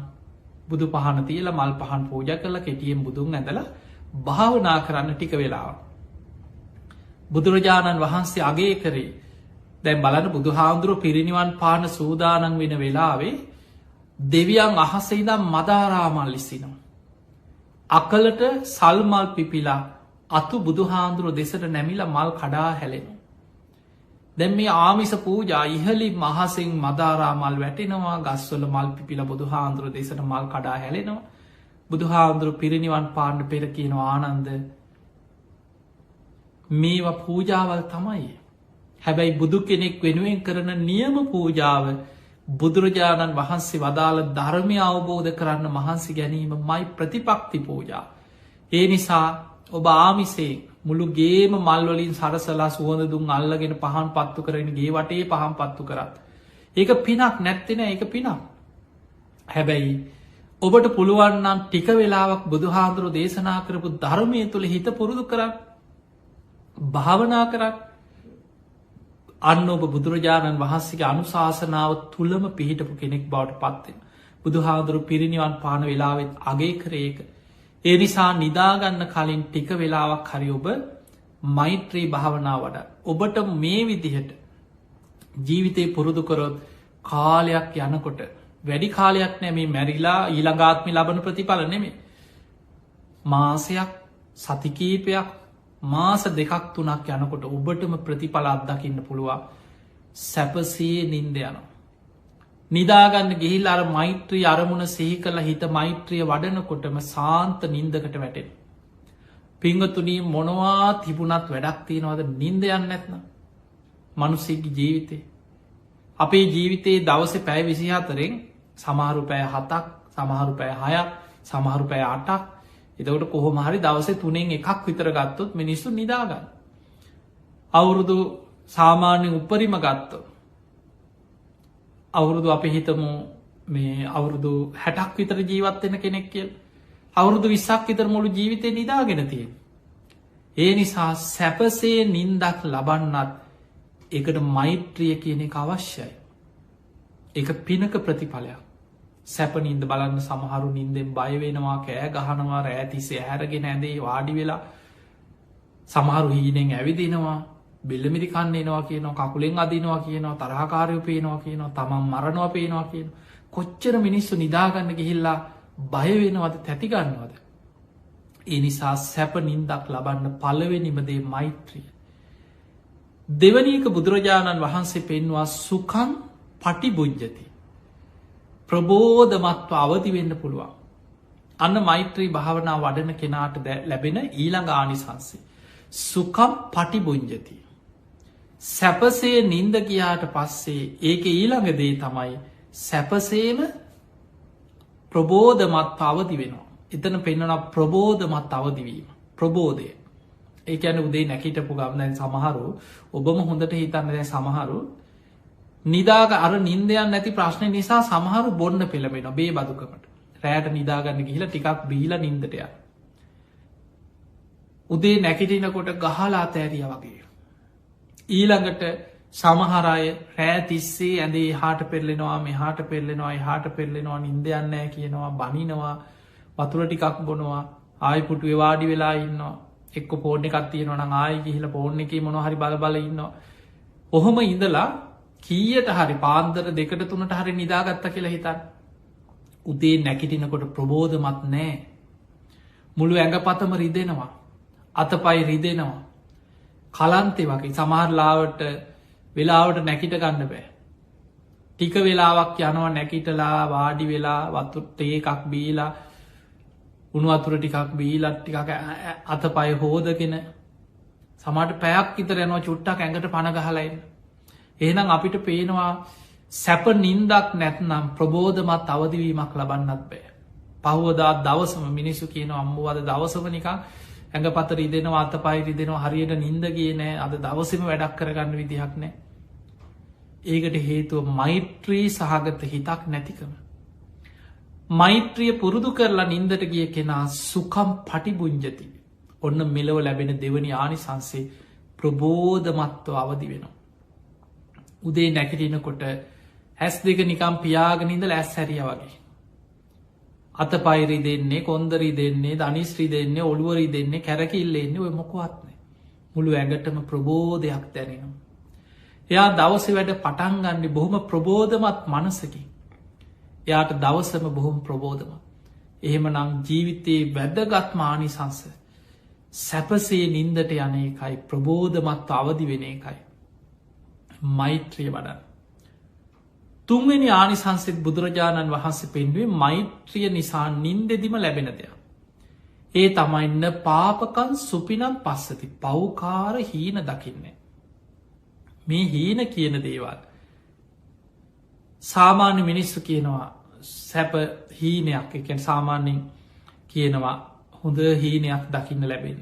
බුදු පහන තියල මල් පහන් පූජ කරලා කෙටියෙන් බුදුන් ඇදල භාවනා කරන්න ටික වෙලාව. බුදුරජාණන් වහන්සේ අගේ කරේ දැන් බලන බුදු හාමුදුරුව පිරිනිවන් පාන සූදානන් වෙන වෙලාවේ දෙවියන් අහසයිදම් මදාරාමල් ඉසිනවා. අකලට සල්මල් පිපිලා අතු බුදු හාමුදුරුව දෙසට නැමිල මල් කඩා හැලෙනු. දැන් මේ ආමිස පූජා ඉහලි මහසිං මදාරාමල් වැටෙනවා ගස්වල මල් පිපිල බුදු හාමුදුරුව දෙසට මල් කඩා හැලෙනවා. බුදු හාමුදුරුව පිරිනිවන් පාණ්ඩ පෙර කියනවා ආනන්ද මේවා පූජාවල් තමයි. හැබැයි බුදු කෙනෙක් වෙනුවෙන් කරන නියම පූජාව බුදුරජාණන් වහන්සේ වදාළ ධර්මය අවබෝධ කරන්න මහන්සි ගැනීම මයි ප්‍රතිපක්ති පූජා. ඒ නිසා ඔබ ආමිසේ මුළු ගේම මල්වලින් සරසලා සුවඳ දුන් අල්ලගෙන පහන් පත්තු කරන ගේ වටේ පහන් පත්තු කරත්. ඒක පිනක් නැත්තෙන ඒක පිනක්. හැබැයි ඔබට පුළුවන්නම් ටික වෙලාවක් බුදු හාමුදුරුව දේශනා කරපු ධර්මය තුළ හිත පුරුදු කරන්න භාවනා කරන්න අන්න ඔබ බුදුරජාණන් වහන්සේගේ අනුශාසනාව තුළම පිහිටපු කෙනෙක් බවට පත්වෙන. බුදු හාමුදුරු පිරිනිවන් පාන වෙලාවෙත් අගේ කරේක. ඒ නිසා නිදාගන්න කලින් ටික වෙලාවක් හරි ඔබ මෛත්‍රී භාවනා වඩ. ඔබට මේ විදිහට ජීවිතය පුරුදු කරොත් කාලයක් යනකොට වැඩි කාලයක් නැමේ මැරිලා ඊළඟාත්මි ලබන ප්‍රතිඵල නෙමේ. මාසයක් සතිකීපයක් මාස දෙකක් තුනක් යනකොට ඔබටම ප්‍රතිඵල අත්දකින්න පුළුවන් සැපසේ නින්ද යනවා. නිදාගන්න ගිහිල් අර මෛත්‍රී අරමුණ සිහි කළ හිත මෛත්‍රිය වඩනකොටම සාන්ත නින්දකට වැටෙන. පිංගතුනී මොනවා තිබුණත් වැඩක් තියෙනවද නින්ද යන්න නැත්න මනුස්සෙකි ජීවිතේ. අපේ ජීවිතයේ දවස පැය 24ෙන් සමහරු පැය 7ක් සමහරු පැය 6ක් සමහරු පැය 8ක් එතකට කොහොම හරි දවස 3න් එකක් විතර ගත්තොත් මිනිස්සු නිදාගන්න. අවුරුදු සාමාන්‍ය උපරිම ගත්තො. අවුරුදු අපි හිතමු මේ අවුරුදු 60ක් විතර ජීවත්වෙන කෙනෙක් කියල් අවුරුදු 20ක් විතර මුළු ජීවිතය නිදාගෙන තිය. ඒ නිසා සැපසේ නින්දක් ලබන්නත් එකට මෛත්‍රිය කියන එක අවශ්‍යයි. එක පිනක ප්‍රතිඵලයක්. සැප නින්ද බලන්න සමහරු නින්දෙන් බයවෙනවා කෑ ගහනවා රෑතිසේ හැරගෙන ඇදේ වාඩි වෙලා සමහරු හීනෙන් ඇවිදිනවා බෙල්ලමිරි කන්නේනවා කියනවා කකුලෙන් අදිනවා කියනවා තරහකාරයෝ පේනවා කියනවා තමන් මරණවා පේනවා කියන කොච්චර මිනිස්සු නිදාගන්න ගිහිල්ලා බයවෙනවද තැතිගන්නවද. ඒ නිසා සැප නින්දක් ලබන්න පලවෙනිමදේ මෛත්‍රිය. දෙවනීක බුදුරජාණන් වහන්සේ පෙන්වා සුකන් පටිබුජ්ජති. ප්‍රබෝධමත්ව අවදි වෙන්න පුළුවන්. අන්න මෛත්‍රී භාවනා වඩන කෙනාට ලැබෙන ඊළඟ ආනිසංසේ. සුකම් පටිබුංජති. සැපසේ නින්ද ගියාට පස්සේ ඒක ඊළඟදේ තමයි සැපසේම ප්‍රබෝධමත් අවදි වෙනවා. එතන පෙන්වන ප්‍රබෝධමත් අවදිවීම. ප්‍රබෝධය. ඒ ඇන උදේ නැකිටපු ගම්නැන් සමහරු ඔබම හොඳට හිතන්න දැ සමහරු නිදාග අර නින්දයන් නැති ප්‍රශ්නය නිසා සමහරු බොන්න පෙළබෙන බේ බදුකමට රෑට නිදාගන්න ගිහිලා ටිකක් බීලා නින්දට යනවා. උදේ නැගිටිනකොට ගහලා අතෑරිය වගේ. ඊළඟට සමහර අය රෑ තිස්සේ ඇඳේ එහාට පෙරලෙනවා මෙහාට පෙරලෙනවා එහාට පෙරලෙනවා නින්ද යන්නේ නැහැ කියනවා බනිනවා වතුර ටිකක් බොනවා ආයි පුටුවේ වාඩි වෙලා ඉන්නවා එක්ක ෆෝන් එකක් තියෙනවා නම් ආයි ගිහිල්ලා ෆෝන් එකේ මොනවා හරි බල බල ඉන්නවා. ඔහොම ඉඳලා කීයට හරි පාන්දර 2ට 3ට හරි නිදාගත්තා කියලා හිතන්න. උදේ නැගිටිනකොට ප්‍රබෝධමත් නැහැ. මුළු ඇඟපතම රිදෙනවා. අතපය රිදෙනවා. කලන්තේ වගේ සමහර ලාවට වෙලාවට නැගිට ගන්න බෑ. ටික වෙලාවක් යනවා නැගිටලා වාඩි වෙලා වතුර තේ එකක් බීලා උණු වතුර ටිකක් බීලා ටිකක් අතපය හොදගෙන සමහරට පැයක් විතර යනවා චුට්ටක් ඇඟට පණ ගහලා එන්න. එහෙනම් අපිට පේනවා සැප නින්දක් නැත්නම් ප්‍රබෝධමත් අවදිවීමක් ලබන්නත් බෑ. පහුවදා දවසම මිනිස්සු කියනවා අම්මෝ අද දවසම නිකන් ඇඟපත රිදෙනවා අතපය රිදෙනවා හරියට නින්ද ගියේ නෑ අද දවසේම වැඩක් කරගන්න විදිහක් නෑ. ඒකට හේතුව මෛත්‍රී සහගත හිතක් නැතිකම. මෛත්‍රිය පුරුදු කරලා නින්දට ගිය කෙනා සුකම් පටිබුංජති. ඔන්න මෙලව ලැබෙන දෙවනි ආනිසංසේ ප්‍රබෝධමත්ව අවදි වෙනවා. උදේ නැගිටිනකොට ඇස් දෙක නිකම් පියාගෙන ඉඳලා ඇස් හැරියා වගේ. අතපය රිදෙන්නේ කොන්ද රිදෙන්නේ දනිස් රිදෙන්නේ ඔළුව රිදෙන්නේ කැරකිල්ල එන්නේ ඔය මොකවත් නැහැ. මුළු ඇඟටම ප්‍රබෝධයක් දැනෙනවා. එයා දවසේ වැඩ පටන් ගන්නේ බොහොම ප්‍රබෝධමත් මනසකින්. එයාට දවසම බොහොම ප්‍රබෝධමත්. එහෙමනම් ජීවිතයේ වැදගත්ම ආනිසංස සැපසේ නින්දට යන එකයි ප්‍රබෝධමත් අවදි වෙන එකයි. මෛත්‍රිය වඩන්න. තුන්වෙනි ආනිසංසෙත් බුදුරජාණන් වහන්සේ පෙන්වේ මෛත්‍රිය නිසා නින්දෙදිම ලැබෙන දෙයක්. ඒ තමයින්න පාපකන් සුපිනම් පස්සති පෞකාර හීන දකින්නේ. මේ හීන කියන දේවල් සාමාන්‍ය මිනිස්සු කියනවා සැප හීනයක් එකැන් සාමාන්‍යෙන් කියනවා හොඳ හීනයක් දකින්න ලැබෙන.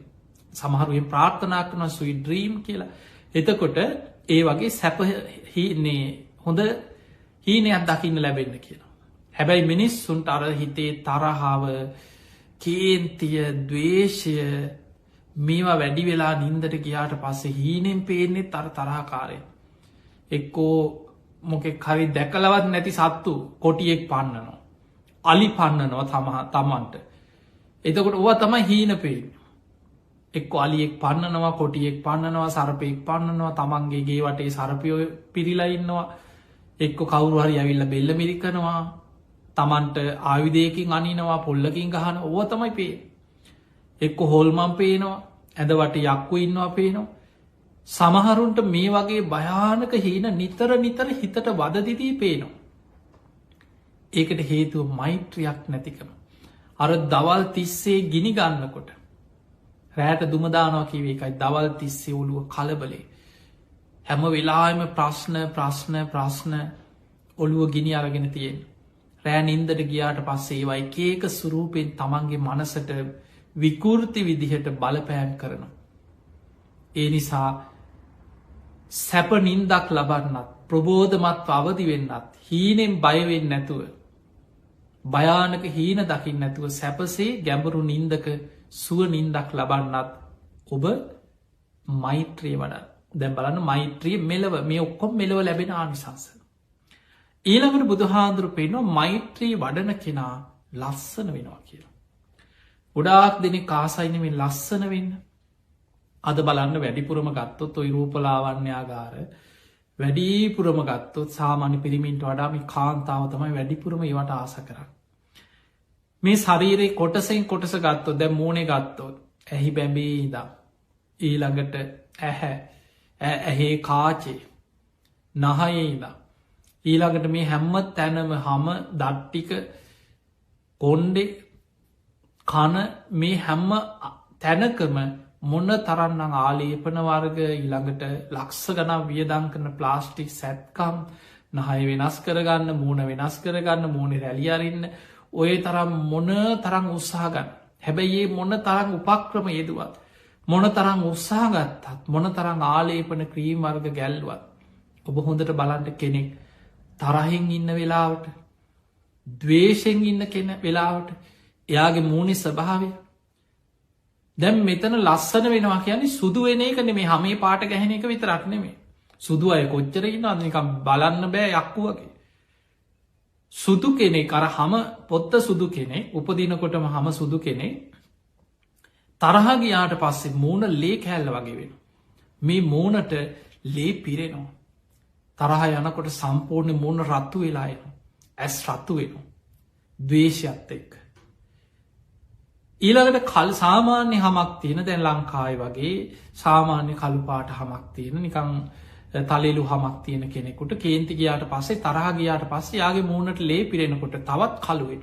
සමහරුවෙන් ප්‍රාර්ථනා කරන සුයි ඩ්‍රීම් කියලා. එතකොට ඒ වගේ සැප හොඳ හීනයක් දකින්න ලැබෙන්න කියලා. හැබැයි මිනිස්සුන්ට අර හිතේ තරහාව කේන්තිය දවේශය මේවා වැඩි වෙලා නින්දට ගියාට පස්සේ හීනෙන් පේන්නේ තර තරහකාරය. එක්කෝ මොකෙක් හරි දැකලවත් නැති සත්තු කොටියෙක් පන්නනවා. අලි පන්නනවා තමන්ට. එතකොට ඔවා තමයි හීන පේෙන්. එක්ක අලියෙක් පන්නනවා කොටියෙක් පන්නනවා සරපයෙක් පන්නනවා තමන්ගේ ගේ වටේ සරපයෝ පිරිලා ඉන්නවා. එක්ක කවුරු හරි ඇවිල්ල බෙල්ල මිරිකනවා තමන්ට ආවිදයකින් අනිනවා පොල්ලකින් ගහන ඕව තමයි පේ. එක්ක හොල්මන් පේනවා ඇදවට යක්කු ඉන්නවා පේනවා. සමහරුන්ට මේ වගේ භයානක හීන නිතර නිතර හිතට වදදිදී පේනවා. ඒකට හේතුව මෛත්‍රියක් නැතිකම. අර දවල් තිස්සේ ගිනි ගන්නකොට රෑට දුමදානවා කිව එකයි දවල් තිස්සේ ඔළුව කලබලේ. හැම වෙලාම ප්‍රශ්න ඔළුව ගිනි අරගෙන තියෙන්. රෑ නින්දට ගියාට පස්සේ ඒවයි කේක සුරූපෙන් තමන්ගේ මනසට විකෘති විදිහට බලපෑම් කරනවා. ඒ නිසා සැප නින්දක් ලබන්නත් ප්‍රබෝධමත් අවදි වෙන්නත් හීනෙන් බයවෙන්න නැතුව භයානක හීන දකිින් නැතුව සැපසේ ගැඹුරු නින්දක සුව නින්දක් ලබන්නත් ඔබ මෛත්‍රිය වඩ දැම් බලන්න මෛත්‍රී මෙලව මේ ඔක්කොම් මෙලව ලැබෙන ආනිසංස. ඊළඟට බුදුහාන්දුරු පෙන්වා මෛත්‍රී වඩන කෙනා ලස්සන වෙනවා කියලා. ගොඩාක් දෙනෙ කාසයිනමින් ලස්සන වෙන්න. අද බලන්න වැඩිපුරම ගත්තොත් ඔයි රූපලාවන්‍යාගාර වැඩිපුරම ගත්තොත් සාමාන්‍ය පිරිමින්ට වඩාමි කාන්තාව තමයි වැඩිපුරම ඒවට ආස කරන්න. මේ ශරීරයේ කොටසෙන් කොටස ගත්තොත් දැ මූුණේ ගත්තොත් ඇහි බැබේ ඉදම් ඊළඟට ඇහේ කාචේ නහයේ ඉදම් ඊළඟට මේ හැම්ම තැනම හම දට්ටික කොන්්ඩෙ කන මේ හැම්ම තැනකම මොන්න තරන්නම් ආලේපන වර්ග ඊළඟට ලක්ෂ ගනම් වියදං කරන ප්ලාස්ටික් සැත්කම් නහය වෙනස් කරගන්න මූුණ වෙනස් කරගන්න මූුණේ රැලියරන්න ඔය තරම් මොන තරං උත්සාහගන්න හැබැයි ඒ මොන්න තරං උපක්‍රම යෙදවත් මොන තරං උත්සාහගත්තත් මොන තරං ආලේපන ක්‍රීම් වර්ග ගැල්වත් ඔබ හොඳට බලන්ට කෙනෙක් තරහෙන් ඉන්න වෙලාවට දවේශයෙන් ඉන්න කෙන වෙලාවට එයාගේ මූුණේ ස්වභාවය දැම් මෙතන ලස්සන වෙනවා කියන්නේ සුදු වෙන එක නෙමේ හමේ පාට ගැහෙන එක විතරක් නෙමේ සුදු අය කොච්චර ඉන්න අදනිකම් බලන්න බෑ යක්කු වගේ සුදු කෙනෙ කර හම පොත්ත සුදු කෙනෙ උපදිනකොටම හම සුදු කෙනෙ තරහගයාට පස්සේ මූුණ ලේ කැල්ල වගේ වෙන මේ මූනට ලේ පිරෙනවා තරහ යනකොට සම්පූර්ණ මූුණ රත්තු වෙලායන ඇස් රත්තු වෙන දවේශයක්ත එක් ඊළඟට කල් සාමාන්‍ය හමක් තියෙන දැන් ලංකායි වගේ සාමාන්‍ය කළුපාට හමක් තියෙන නිකං තලෙලු හමක් තියෙන කෙනෙකුට කේන්ති ගයාට පස්සේ තරහගයාට පස්සේ යාගේ මූුණට ලේ පිරෙනකොට තවත් කළුවෙන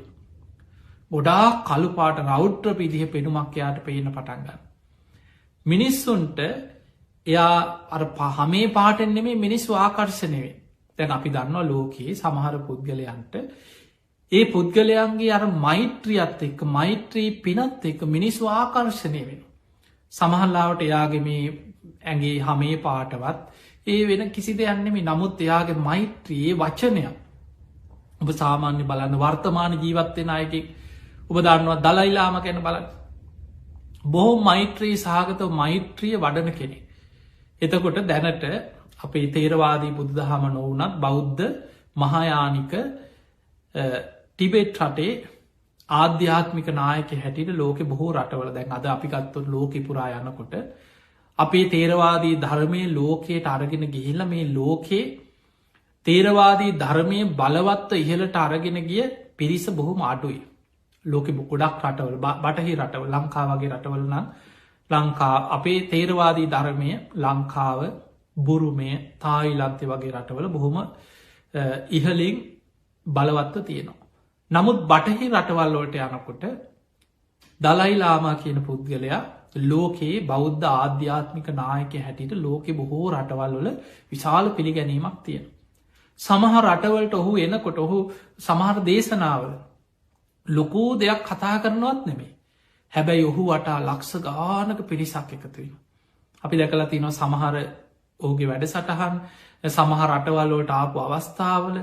ගොඩා කළුපාට රෞද්‍ර පිදිහ පෙනුමක් යාට පේන පටන්ගන්න මිනිස්සුන්ට එයා අර පහමේ පාටෙන්නෙ මේ මිනිස්සු ආකර්ශනයවේ තැන් අපි දන්නවා ලෝකයේ සමහර පුද්ගලයන්ට ඒ පුද්ගලයන්ගේ අර මෛත්‍රියත් එක්ක මෛත්‍රී පිනත් එක මිනිස්සු ආකර්ශණය වෙන සමහල්ලාවට එයාගේ මේ ඇගේ හමේ පාටවත් ඒ වෙන කිසි දෙයන්නෙමි නමුත් එයාගේ මෛත්‍රයේ වචනය ඔබ සාමාන්‍ය බලන්න වර්තමාන ජීවත්වෙන අයක ඔබ දන්නවා දලයිලාම ගැන බලන්න බොහෝ මෛත්‍රී සහගත මෛත්‍රිය වඩන කෙනෙ එතකොට දැනට අපේ තේරවාදී බුදුදහම නොවනත් බෞද්ධ මහායානික ටිබෙට් රටේ ආධ්‍යාත්මික නායක හැටිට ලෝක බොහෝ රටවල දැන් අද අපිකත්තුන් ලෝක පුරා යනකොට අපේ තේරවාදී ධර්මය ලෝකයට අරගෙන ගිහිල්ල මේ ලෝකයේ තේරවාදී ධර්මය බලවත්ව ඉහලට අරගෙන ගිය පිරිස බොහොම අඩුයි ලෝක ගොඩක් රටවල බටහි රටව ලංකාවගේ රටවල නම් ලංකා අපේ තේරවාදී ධර්මය ලංකාව බුරුමය තායිලන්තය වගේ රටවල බොහොම ඉහලින් බලවත්ව තියෙනවා. නමුත් බටහි රටවල්ලෝට යනකොට දලයිලාමා කියන පුද්ගලයා ලෝකයේ බෞද්ධ ආධ්‍යාත්මික නායක හැටියට ලෝකෙ බොහෝ රටවල්වල විශාල පිළිගැනීමක් තියෙන. සමහ රටවලට ඔහු එනකොට ඔහු සමහර දේශනාවල ලොකූ දෙයක් කතා කරනවත් නෙමේ හැබැයි ඔහු වටා ලක්ෂ ගානක පිරිසක් එකතුවීම. අපි දැකලා තිනවා සමහර ඕගේ වැඩ සටහන් සමහ රටවල්ලෝට ආපු අවස්ථාවල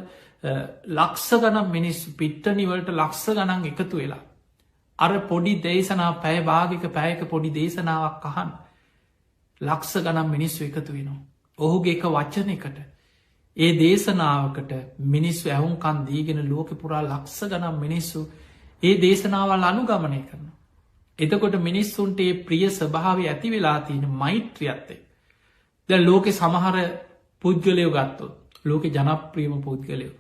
ලක්ෂ ගනම් මිනිස්සු පිට්ටනිවලට ලක්ෂ ගනන් එකතු වෙලා. අර පොඩි දේශනා පැය භාගික පැයක පොඩි දේශනාවක් අහන් ලක්ෂ ගනම් මිනිස්සු එකතු වෙනවා. ඔහුගේ එක වචන එකට ඒ දේශනාවකට මිනිස්සු ඇහුන්කන් දීගෙන ලෝක පුරා ලක්ෂ ගනම් මිනිස්සු ඒ දේශනාවල් අනුගමනය කරන. එතකොට මිනිස්සුන්ට ඒ ප්‍රිය ස්වභාව ඇති වෙලා තියෙන මෛත්‍රියත්තේ. ද ලෝකෙ සමහර පුද්ගලයෝ ගත්තොත් ලෝක ජනප්‍රියම පුද්ගලයෝ.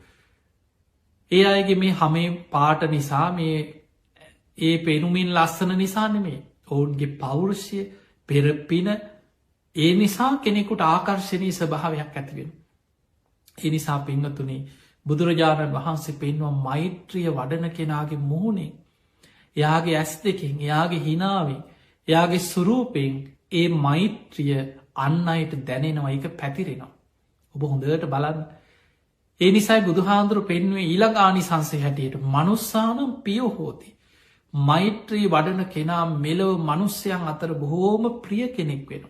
ඒ අයගේ මේ හමේ පාට නිසා මේ ඒ පෙනුමින් ලස්සන නිසා නෙමේ ඔවුන්ගේ පෞරුෂය පෙරපින ඒ නිසා කෙනෙකුට ආකර්ශණී ස්වභාවයක් ඇතිවෙන. ඒ නිසා පිංහතුනේ බුදුරජාණන් වහන්සේ පෙන්වා මෛත්‍රිය වඩන කෙනාගේ මුහුණේ එයාගේ ඇස් දෙකින් එයාගේ හිනාවෙන් එයාගේ සුරූපෙන් ඒ මෛත්‍රිය අන්න අයට දැනෙනවා එක පැතිරෙනවා. ඔබ හොඳට බලන්න ඒ නිසයි බුදුහාන්දුරු පෙන්වේ ඊළගානි සංසේ හැටියට මනුස්සානම් පියෝහෝති. මෛත්‍රී වඩන කෙනා මෙලව මනුස්්‍යයන් අතර බොහෝම ප්‍රිය කෙනෙක් වෙන.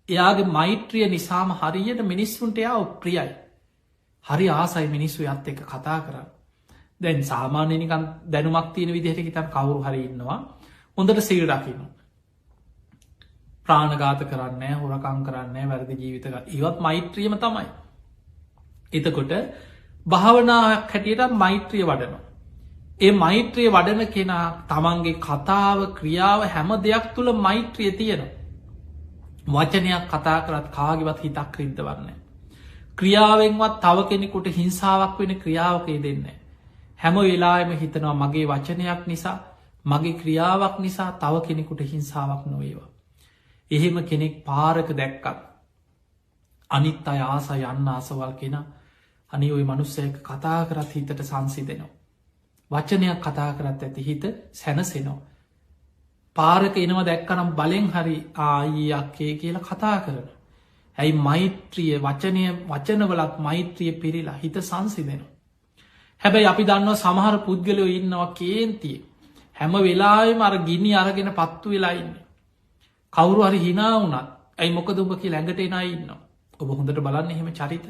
එයාගේ මෛත්‍රිය නිසාම හරියට මිනිස්සුන්ට එයා ප්‍රියයි. හරි ආසයි මිනිස්සු යත් එක කතා කරන්න. දැන් සාමාන්‍යනිකන් දැනුමක් තියෙන විදිහට හිතන් කවුරු හරි ඉන්නවා හොඳට සිල් රකින්න. ප්‍රාණගාත කරන්න හොරකං කරන්න වැරදි ජීවිතක ඒවත් මෛත්‍රියම තමයි. එතකොට භාවනාවක් හැටියට මෛත්‍රිය වඩනවා. ඒ මෛත්‍රිය වඩන කෙනා තමන්ගේ කතාව ක්‍රියාව හැම දෙයක් තුළ මෛත්‍රිය තියෙනවා. වචනයක් කතා කරත් කාගවත් හිතක් රිද්ධ වන්න. ක්‍රියාවෙන්වත් තව කෙනෙකුට හිංසාවක් වෙන ක්‍රියාවකේ දෙන්න. හැම වෙලාම හිතනවා මගේ වචනයක් නිසා මගේ ක්‍රියාවක් නිසා තව කෙනෙකුට හිංසාවක් නොවේවා. එහෙම කෙනෙක් පාරක දැක්කත් අනිත් අය ආස යන්න ආසවල් කෙන අනි ඔය මනුස්සයක කතා කරත් හිතට සංසිදෙනවා. වචනයක් කතා කරත් ඇති හිත සැනසෙනවා. පාරක එනවා දැක්කනම් බලෙන් හරි ආයක්කේ කියලා කතා කරන. ඇයි මෛත්‍රිය වචනවලත් මෛත්‍රිය පිරිලා හිත සංසිදෙනවා. හැබැයි අපි දන්නවා සමහර පුද්ගලයෝ ඉන්නවා කේන්තිය හැම වෙලාම අර ගිනි අරගෙන පත්තු වෙලා ඉන්න. කවුරු හරි හිනා වුනත් ඇයි මොකද ඔබ කිය ලැඟට එනා ඉන්නවා. ඔබ හොඳට බලන්න එහෙම චරිත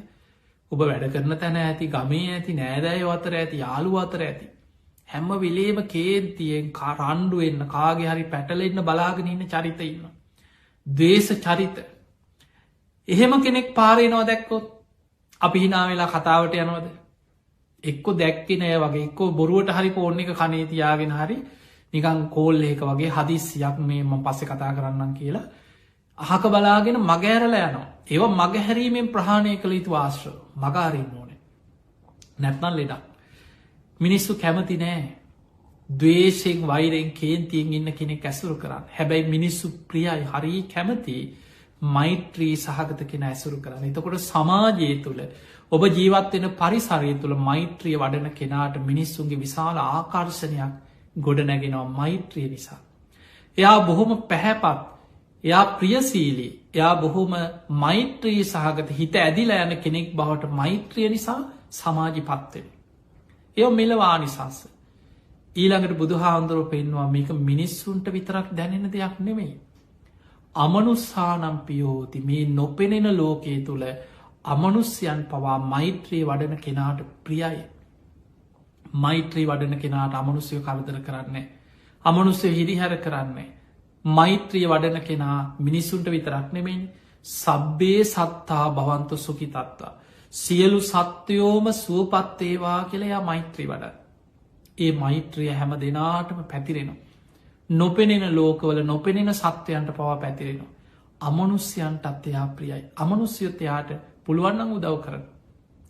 ඔබ වැඩ කරන තැන ඇති ගමේ ඇති නෑදෑය අතර ඇති යාළු අතර ඇති. හැම්ම විලේම කේන්තියෙන් රණ්ඩුවෙන්න්න කාගේ හරි පැටලෙන්න බලාගෙන ඉන්න චරිත ඉන්න. දවේශ චරිත. එහෙම කෙනෙක් පාරේනවා දැක්කොත් අපි හිනා වෙලා කතාවට යනවද. එක්කො දැක්කනය වගේ එක්කෝ බොරුවට හරි පෝර්ණ එක කනේ තියාගෙන හරි නිකං කෝල් ඒක වගේ හදිස්සියක් මේම පස්සෙ කතා කරන්නම් කියලා අහක බලාගෙන මගෑරල යනවා. ඒව මගහැරීමෙන් ප්‍රහණය කළ යුතු ආශ්‍ර මගාරන්න ඕනේ. නැත්නල් ලෙඩක්. මිනිස්සු කැමති නෑ දවේශයෙන් වෛරෙන් කේන්තියෙන් ඉන්න කෙනෙක් ඇසුරු කරන්න. හැබැයි මිනිස්සු ප්‍රියයි හරි කැමති මෛත්‍රී සහගත කෙන ඇසුරු කරන්න. එතකොට සමාජය තුළ ඔබ ජීවත්වෙන පරිසරය තුළ මෛත්‍රිය වඩන කෙනාට මිනිස්සුන්ගේ විශාල ආකර්ශණයක් ගොඩනැගෙනවා මෛත්‍රිය නිසා. එයා බොහොම පැහැපත් එයා ප්‍රියසීලී එයා බොහොම මෛත්‍රී සහගත හිත ඇදිලා යන කෙනෙක් බවට මෛත්‍රිය නිසා සමාජි පත්වෙන. එය මෙලවා නිසංස. ඊළඟට බුදුහාන්දුරුව පෙන්වා මේක මිනිස්සුන්ට විතරක් දැනෙන දෙයක් නෙමෙයි. අමනුස්සානම් පියෝති මේ නොපෙනෙන ලෝකයේ තුළ අමනුස්්‍යයන් පවා මෛත්‍රී වඩන කෙනාට ප්‍රියයි. මෛත්‍රී වඩන කෙනාට අමනුස්්‍යය කලදර කරන්නේ. අමනුස්්‍යය හිරිහැර කරන්නේ. මෛත්‍රිය වඩන කෙනා මිනිස්සුන්ට විතරක් නෙමෙන් සබ්බේ සත්තා භවන්ත සුකි තත්තා. සියලු සත්‍යයෝම සුවපත්තේවා කියලයා මෛත්‍රී වඩ. ඒ මෛත්‍රිය හැම දෙනාටම පැතිරෙනවා. නොපෙනෙන ලෝකවල නොපෙනෙන සත්‍යයන්ට පවා පැතිරෙනවා. අමනුස්්‍යයන්ටත් එයා ප්‍රියයි. අමනුස්්‍යයතයාට පුළුවන්නන් උදව් කරන.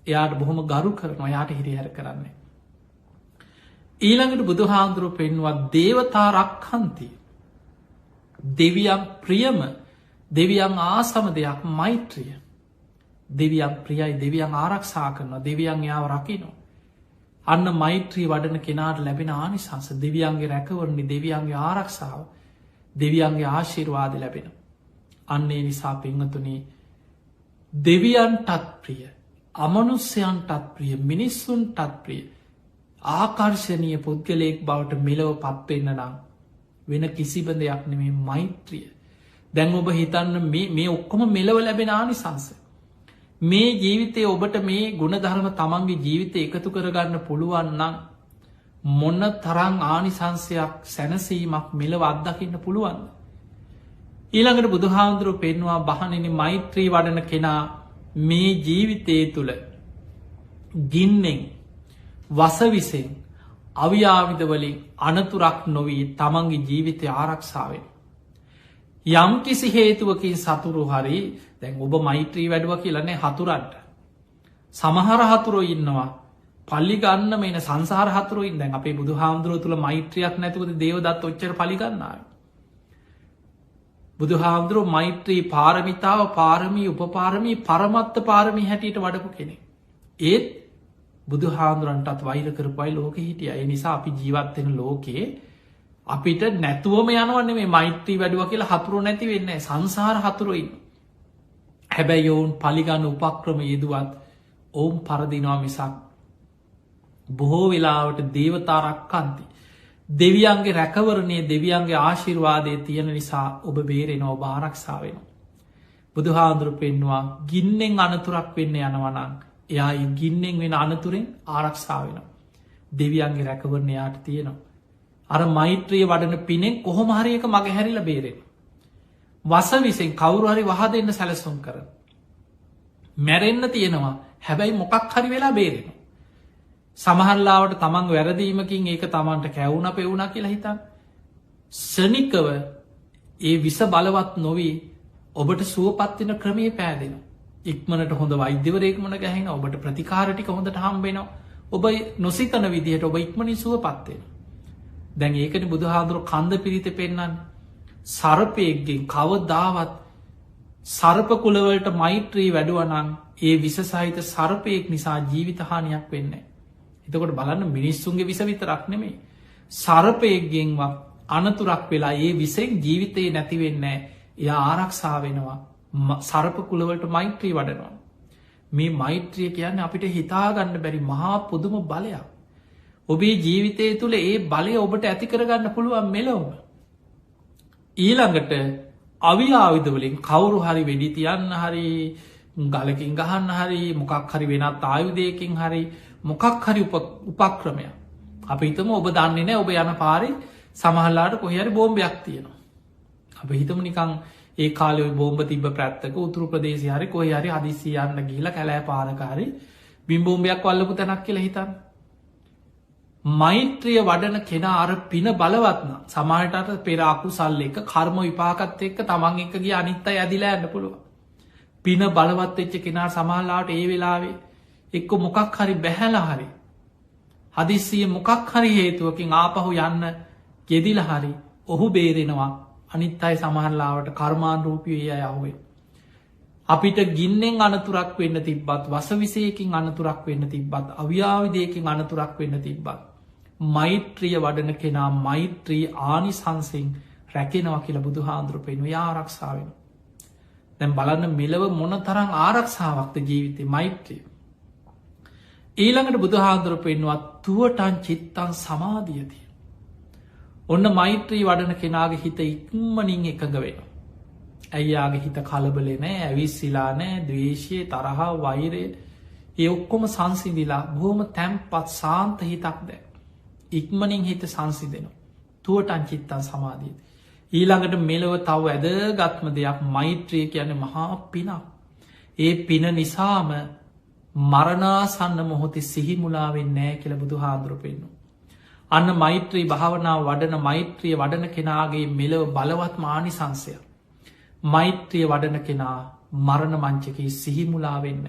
එයාට බොහොම ගරු කරන යාට හිරිහැර කරන්නේ. ඊළඟට බුදුහාන්දුරුව පෙන්වත් දේවතා රක්හන්ති. දෙවියන් ප්‍රියම දෙවියන් ආසම දෙයක් මෛත්‍රිය. දෙවියන් ප්‍රියයි දෙවියන් ආරක්ෂා කරනවා දෙවියන් යාව රකිනෝ. අන්න මෛත්‍රී වඩන කෙනාට ලැබෙන ආනිසංස දෙවියන්ගේ රැකවරණි දෙවියන්ගේ ආරක්ෂාව දෙවියන්ගේ ආශිර්වාද ලැබෙන. අන්නේ නිසා පෙංහතුනේ දෙවියන්ටත් ප්‍රිය අමනුස්්‍යයන්ටත් ප්‍රිය මිනිස්සුන්ටත් ප්‍රිය ආකර්ශණය පුද්ගලයෙක් බවට මෙලව පත්වෙන්න නම් වෙන කිසිබ දෙයක් නෙමේ මෛත්‍රිය. දැන් ඔබ හිතන්න මේ ඔක්කොම මෙලව ලැබෙන ආනිසංස. මේ ජීවිතය ඔබට මේ ගුණධර්ම තමන්ගේ ජීවිතය එකතු කරගන්න පුළුවන්නම් මොන්න තරං ආනිසංසයක් සැනසීමක් මෙලව අත්දකින්න පුළුවන්න. ඊළඟට බුදුහාන්දුරුව පෙන්වා බහනෙන මෛත්‍රී වඩන කෙනා මේ ජීවිතය තුළ ගින්නෙන් වසවිසෙන් අවියාවිදවලින් අනතුරක් නොවී තමන්ගේ ජීවිතය ආරක්ෂාවෙන්. යම් කිසි හේතුවකින් සතුරු හරි දැන් ඔබ මෛත්‍රී වැඩුව කියලන්නේ හතුරන්ට. සමහර හතුරෝ ඉන්නවා පල්ලි ගන්න මේන සංසාර හතුරුයින් දැන් අපේ බුදු හාමුදුරුව තුළ මෛත්‍රියක් නැතිවද දේවදත් ඔච්චර පලිගන්නාව. බුදු හාමුදුරුව මෛත්‍රී පාරමිතාව පාරමී උපපාරමී පරමත්ත පාරමී හැටියට වඩපු කෙනෙ. ඒත් බුදු හාමුදුරන්ටත් වෛර කරපයි ලෝක හිටිය ඒ නිසා අපි ජීවත්වෙන ලෝකයේ අපිට නැතුවම යනවන්නේ මේ මෛත්‍රී වැඩුව කියලා හතුරු නැති වෙන්න සංසාර හතුරුයින්. හැබැයි ඔවුන් පලිගන්න උපක්‍රම යෙදුවත් ඔවුන් පරදිනවා මිසක් බොහෝ වෙලාවට දේවතාරක්කන්ති. දෙවියන්ගේ රැකවරණය දෙවියන්ගේ ආශිර්වාදය තියෙන නිසා ඔබ බේරෙන ඔබ ආරක්ෂාවෙන. බුදුහාන්දුරු පෙන්වා ගින්නෙන් අනතුරක් වෙන්න යනවනං එයා ගින්නෙන් වෙන අනතුරෙන් ආරක්ෂාවෙන. දෙවියන්ගේ රැකවරණයාට තියෙනවා. අර මෛත්‍රිය වඩන පිනෙන් කොහොම හරික මග හැරිල බේරෙන. වස විසින් කවුරුහරි වහ දෙන්න සැලසුම් කර. මැරෙන්න්න තියෙනවා හැබැයි මොකක් හරි වෙලා බේරෙන. සමහල්ලාවට තමන් වැරදීමකින් ඒක තමන්ට කැවුණ පෙවුණ කියලා හිතන්. සනිකව ඒ විස බලවත් නොවී ඔබට සුවපත්තින ක්‍රමේ පෑදෙන. ඉක්මනට හොඳ වෛද්‍යවරේක්මන ගැහෙන ඔබට ප්‍රතිකාරටික හොඳට හම්බෙනවා. ඔබ නොසිතන විදිහට ඔබ ඉක්මනින් සුවපත්වෙන. දැන් ඒකන බුදුහාදුරු කන්ද පිරිත පෙන්න්න සරපයක්ගෙන් කවදාවත් සර්පකුලවලට මෛත්‍රී වැඩුවනං ඒ විසසහිත සර්පයෙක් නිසා ජීවිතහානියක් වෙන්න. එතකොට බලන්න මිනිස්සුන්ගේ විස විතරක් නෙමේ. සර්පයක්ගෙන්වක් අනතුරක් වෙලා ඒ විසෙන් ජීවිතයේ නැතිවෙන්නේ එය ආරක්ෂා වෙනවා සර්පකුලවලට මෛත්‍රී වඩනවා. මේ මෛත්‍රිය කියන්න අපිට හිතාගන්න බැරි මහා පුදුම බලයක්. ඔබේ ජීවිතය තුළ ඒ බලය ඔබට ඇති කරගන්න පුළුවන් මෙලොවම. ඊළඟට අවියාවිදවලින් කවුරු හරි වෙඩි තියන්න හරි ගලකින් ගහන්න හරි මොකක් හරි වෙනත් ආයුධයකින් හරි මොකක් හරි උපක්‍රමයක්. අපි හිතමු ඔබ දන්නේ නැහැ ඔබ යන පාරේ සමහරලාට කොහේ හරි බෝම්බයක් තියෙනවා. අපි හිතමු නිකන් ඒ කාලේ බෝම්බ තිබ්බ පැත්තක උතුරු ප්‍රදේශය හරි කොහේ හරි හදිස්සි යන්න ගිහිලා කැලෑ පාරක හරි බිම් බෝම්බයක් වල්ලපු තැනක් කියලා හිතන්න. මෛත්‍රිය වඩන කෙනා අර පින බලවත් නම් සමහරට පෙර අකුසල් එක කර්ම විපාකත් එක්ක තමන් එක්ක ගිය අනිත් අය ඇදිලා යන්න පුළුවන්. පින බලවත් වෙච්ච කෙනා සමහරලාට ඒ වෙලාවේ එක්ක මොකක් හරි බැහැලා හරි හදිස්සිය මොකක් හරි හේතුවකින් ආපහු යන්න යෙදිලා හරි ඔහු බේරෙනවා. අනිත් අය සමහරලාවට කර්මානුරූපී ඒ අය අහුවේ. අපිට ගින්නෙන් අනතුරක් වෙන්න තිබ්බත් වසවිසයකින් අනතුරක් වෙන්න තිබ්බත් අව්‍යාවිදයකින් අනතුරක් වෙන්න තිබ්බත් මෛත්‍රිය වඩන කෙනා මෛත්‍රී ආනිසංසෙන් රැකෙනවා කියලා බුදුහාඳුරු පෙන්වුවේ ආරක්ෂාවෙන්. දැන් බලන්න මෙලව මොන තරම් ආරක්ෂාවක්ද ජීවිතේ මෛත්‍රිය. ඊළඟට බුදුහාඳුරු පෙන්වුවා තුවටං චිත්තං සමාධියති. ඔන්න මෛත්‍රී වඩන කෙනාගේ හිත ඉක්මනින් එකඟ වෙනවා. ඇයියාගේ හිත කලබලේ නෑ ඇවිස්සිලා නෑ ද්වේශය තරහා වෛරය ඒ ඔක්කොම සංසිදිලා බොහොම තැම්පත් සාන්ත හිතක් දැ. ඉක්මනින් හිත සංසිදෙනවා. තුවටං චිත්තං සමාධිය. ඊළඟට මෙලව තව ඇදගත්ම දෙයක් මෛත්‍රිය කියන මහා පිනක්. ඒ පින නිසාම මරණාසන්න මොහොතේ සිහිමුලාවෙන් නෑ කියල බුදු හාදුරු පෙන්නවා. අන්න මෛත්‍රී භාවනාව වඩන මෛත්‍රිය වඩන කෙනාගේ මෙලව බලවත් මානිසංසය. මෛත්‍රිය වඩන කෙනා මරණ මංචකයේ සිහිමුලාවෙන්න.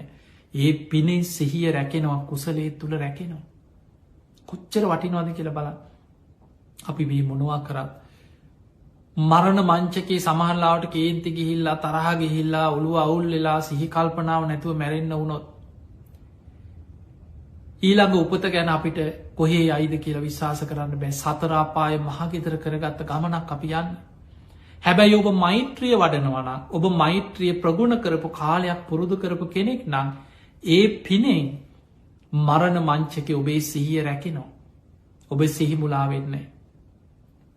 ඒ පිනේ සිහිය රැකෙනවා කුසලේ තුළ රැකෙනවා. කොච්චර වටිනවාද කියල බල අපි මේ මොනවා කරත්. මරණ මංචකේ සමහරලාවට කේන්ති ගිහිල්ලා තරහ ගිහිල්ලා ඔළුව අවුල් වෙලා සිහි කල්පනාව නැතුව මැරෙන්න්න වුණොත්. ඊළඟ උපත ගැන අපිට කොහේ අයිද කියලා විශ්වාස කරන්න බෑ සතරාපාය මහගෙදර කරගත්ත ගමනක් අපි යන්න. හැබැයි ඔබ මෛත්‍රිය වඩනවන ඔබ මෛත්‍රිය ප්‍රගුණ කරපු කාලයක් පුරුදු කරපු කෙනෙක් නම් ඒ පිනෙන් මරණ මංචක ඔබේ සිහිය රැකෙනවා. ඔබ සිහිමුලාවෙන්නේ.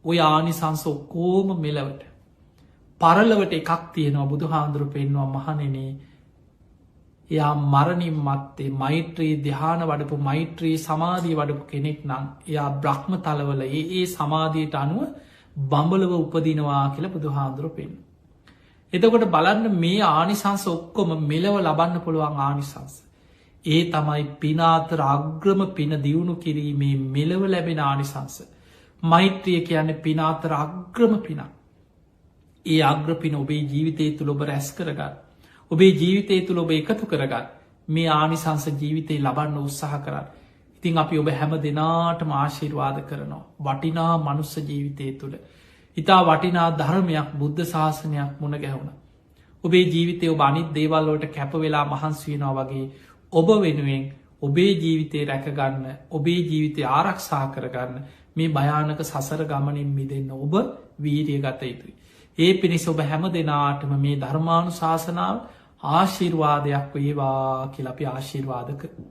ඔය ආනිසංස ඔක්කෝම මෙලවට පරලවට එකක් තියෙනවා බුදු හාන්දුරු පෙන්වා මහනෙනේ එයා මරණින් මත්තේ මෛත්‍රී දිහාන වඩපු මෛත්‍රී සමාධී වඩපු කෙනෙක් නම් එයා බ්‍රහ්ම තලවල ඒ සමාධීට අනුව බඹලව උපදිනවා කියල බුදු හාන්දුරු පෙන්. එතකොට බලන්න මේ ආනිසංස ඔක්කොම මෙලව ලබන්න පුළුවන් ආනිසංස. ඒ තමයි පිනාතර අග්‍රම පින දියුණු කිරීමේ මෙලව ලැබෙන ආනිසංස. මෛත්‍රිය කියන්නේ පිනාතර අග්‍රම පිනක්. ඒ අග්‍රපින ඔබේ ජීවිතය තුළ ඔබ රැස් කරගන්න. ඔබේ ජීවිතය තුළ ඔබ එකතු කරගන්න මේ ආනිසංස ජීවිතය ලබන්න උත්සාහ කරන්න. ඉතින් අපි ඔබ හැම දෙනාටම ආශිර්වාද කරනවා. වටිනා මනුස්ස ජීවිතය තුළ. ඉතා වටිනා ධර්මයක් බුද්ධ ශාසනයක් මුණ ගැහුණ. ඔබේ ජීවිතය ඔබ අනිත් දේවල්ලෝට කැපවෙලා මහන්සවෙනවා වගේ ඔබ වෙනුවෙන් ඔබේ ජීවිතය රැකගන්න ඔබේ ජීවිතය ආරක්ෂා කරගන්න මේ භයානක සසර ගමනින් මිදන්න ඔබ වීරිය ගත යුතුයි. ඒ පිණිස ඔබ හැම දෙනාටම මේ ධර්මානු ශාසනාව ආශිර්වාදයක් වේවා කියලපි ආශිර්වාද කරමු.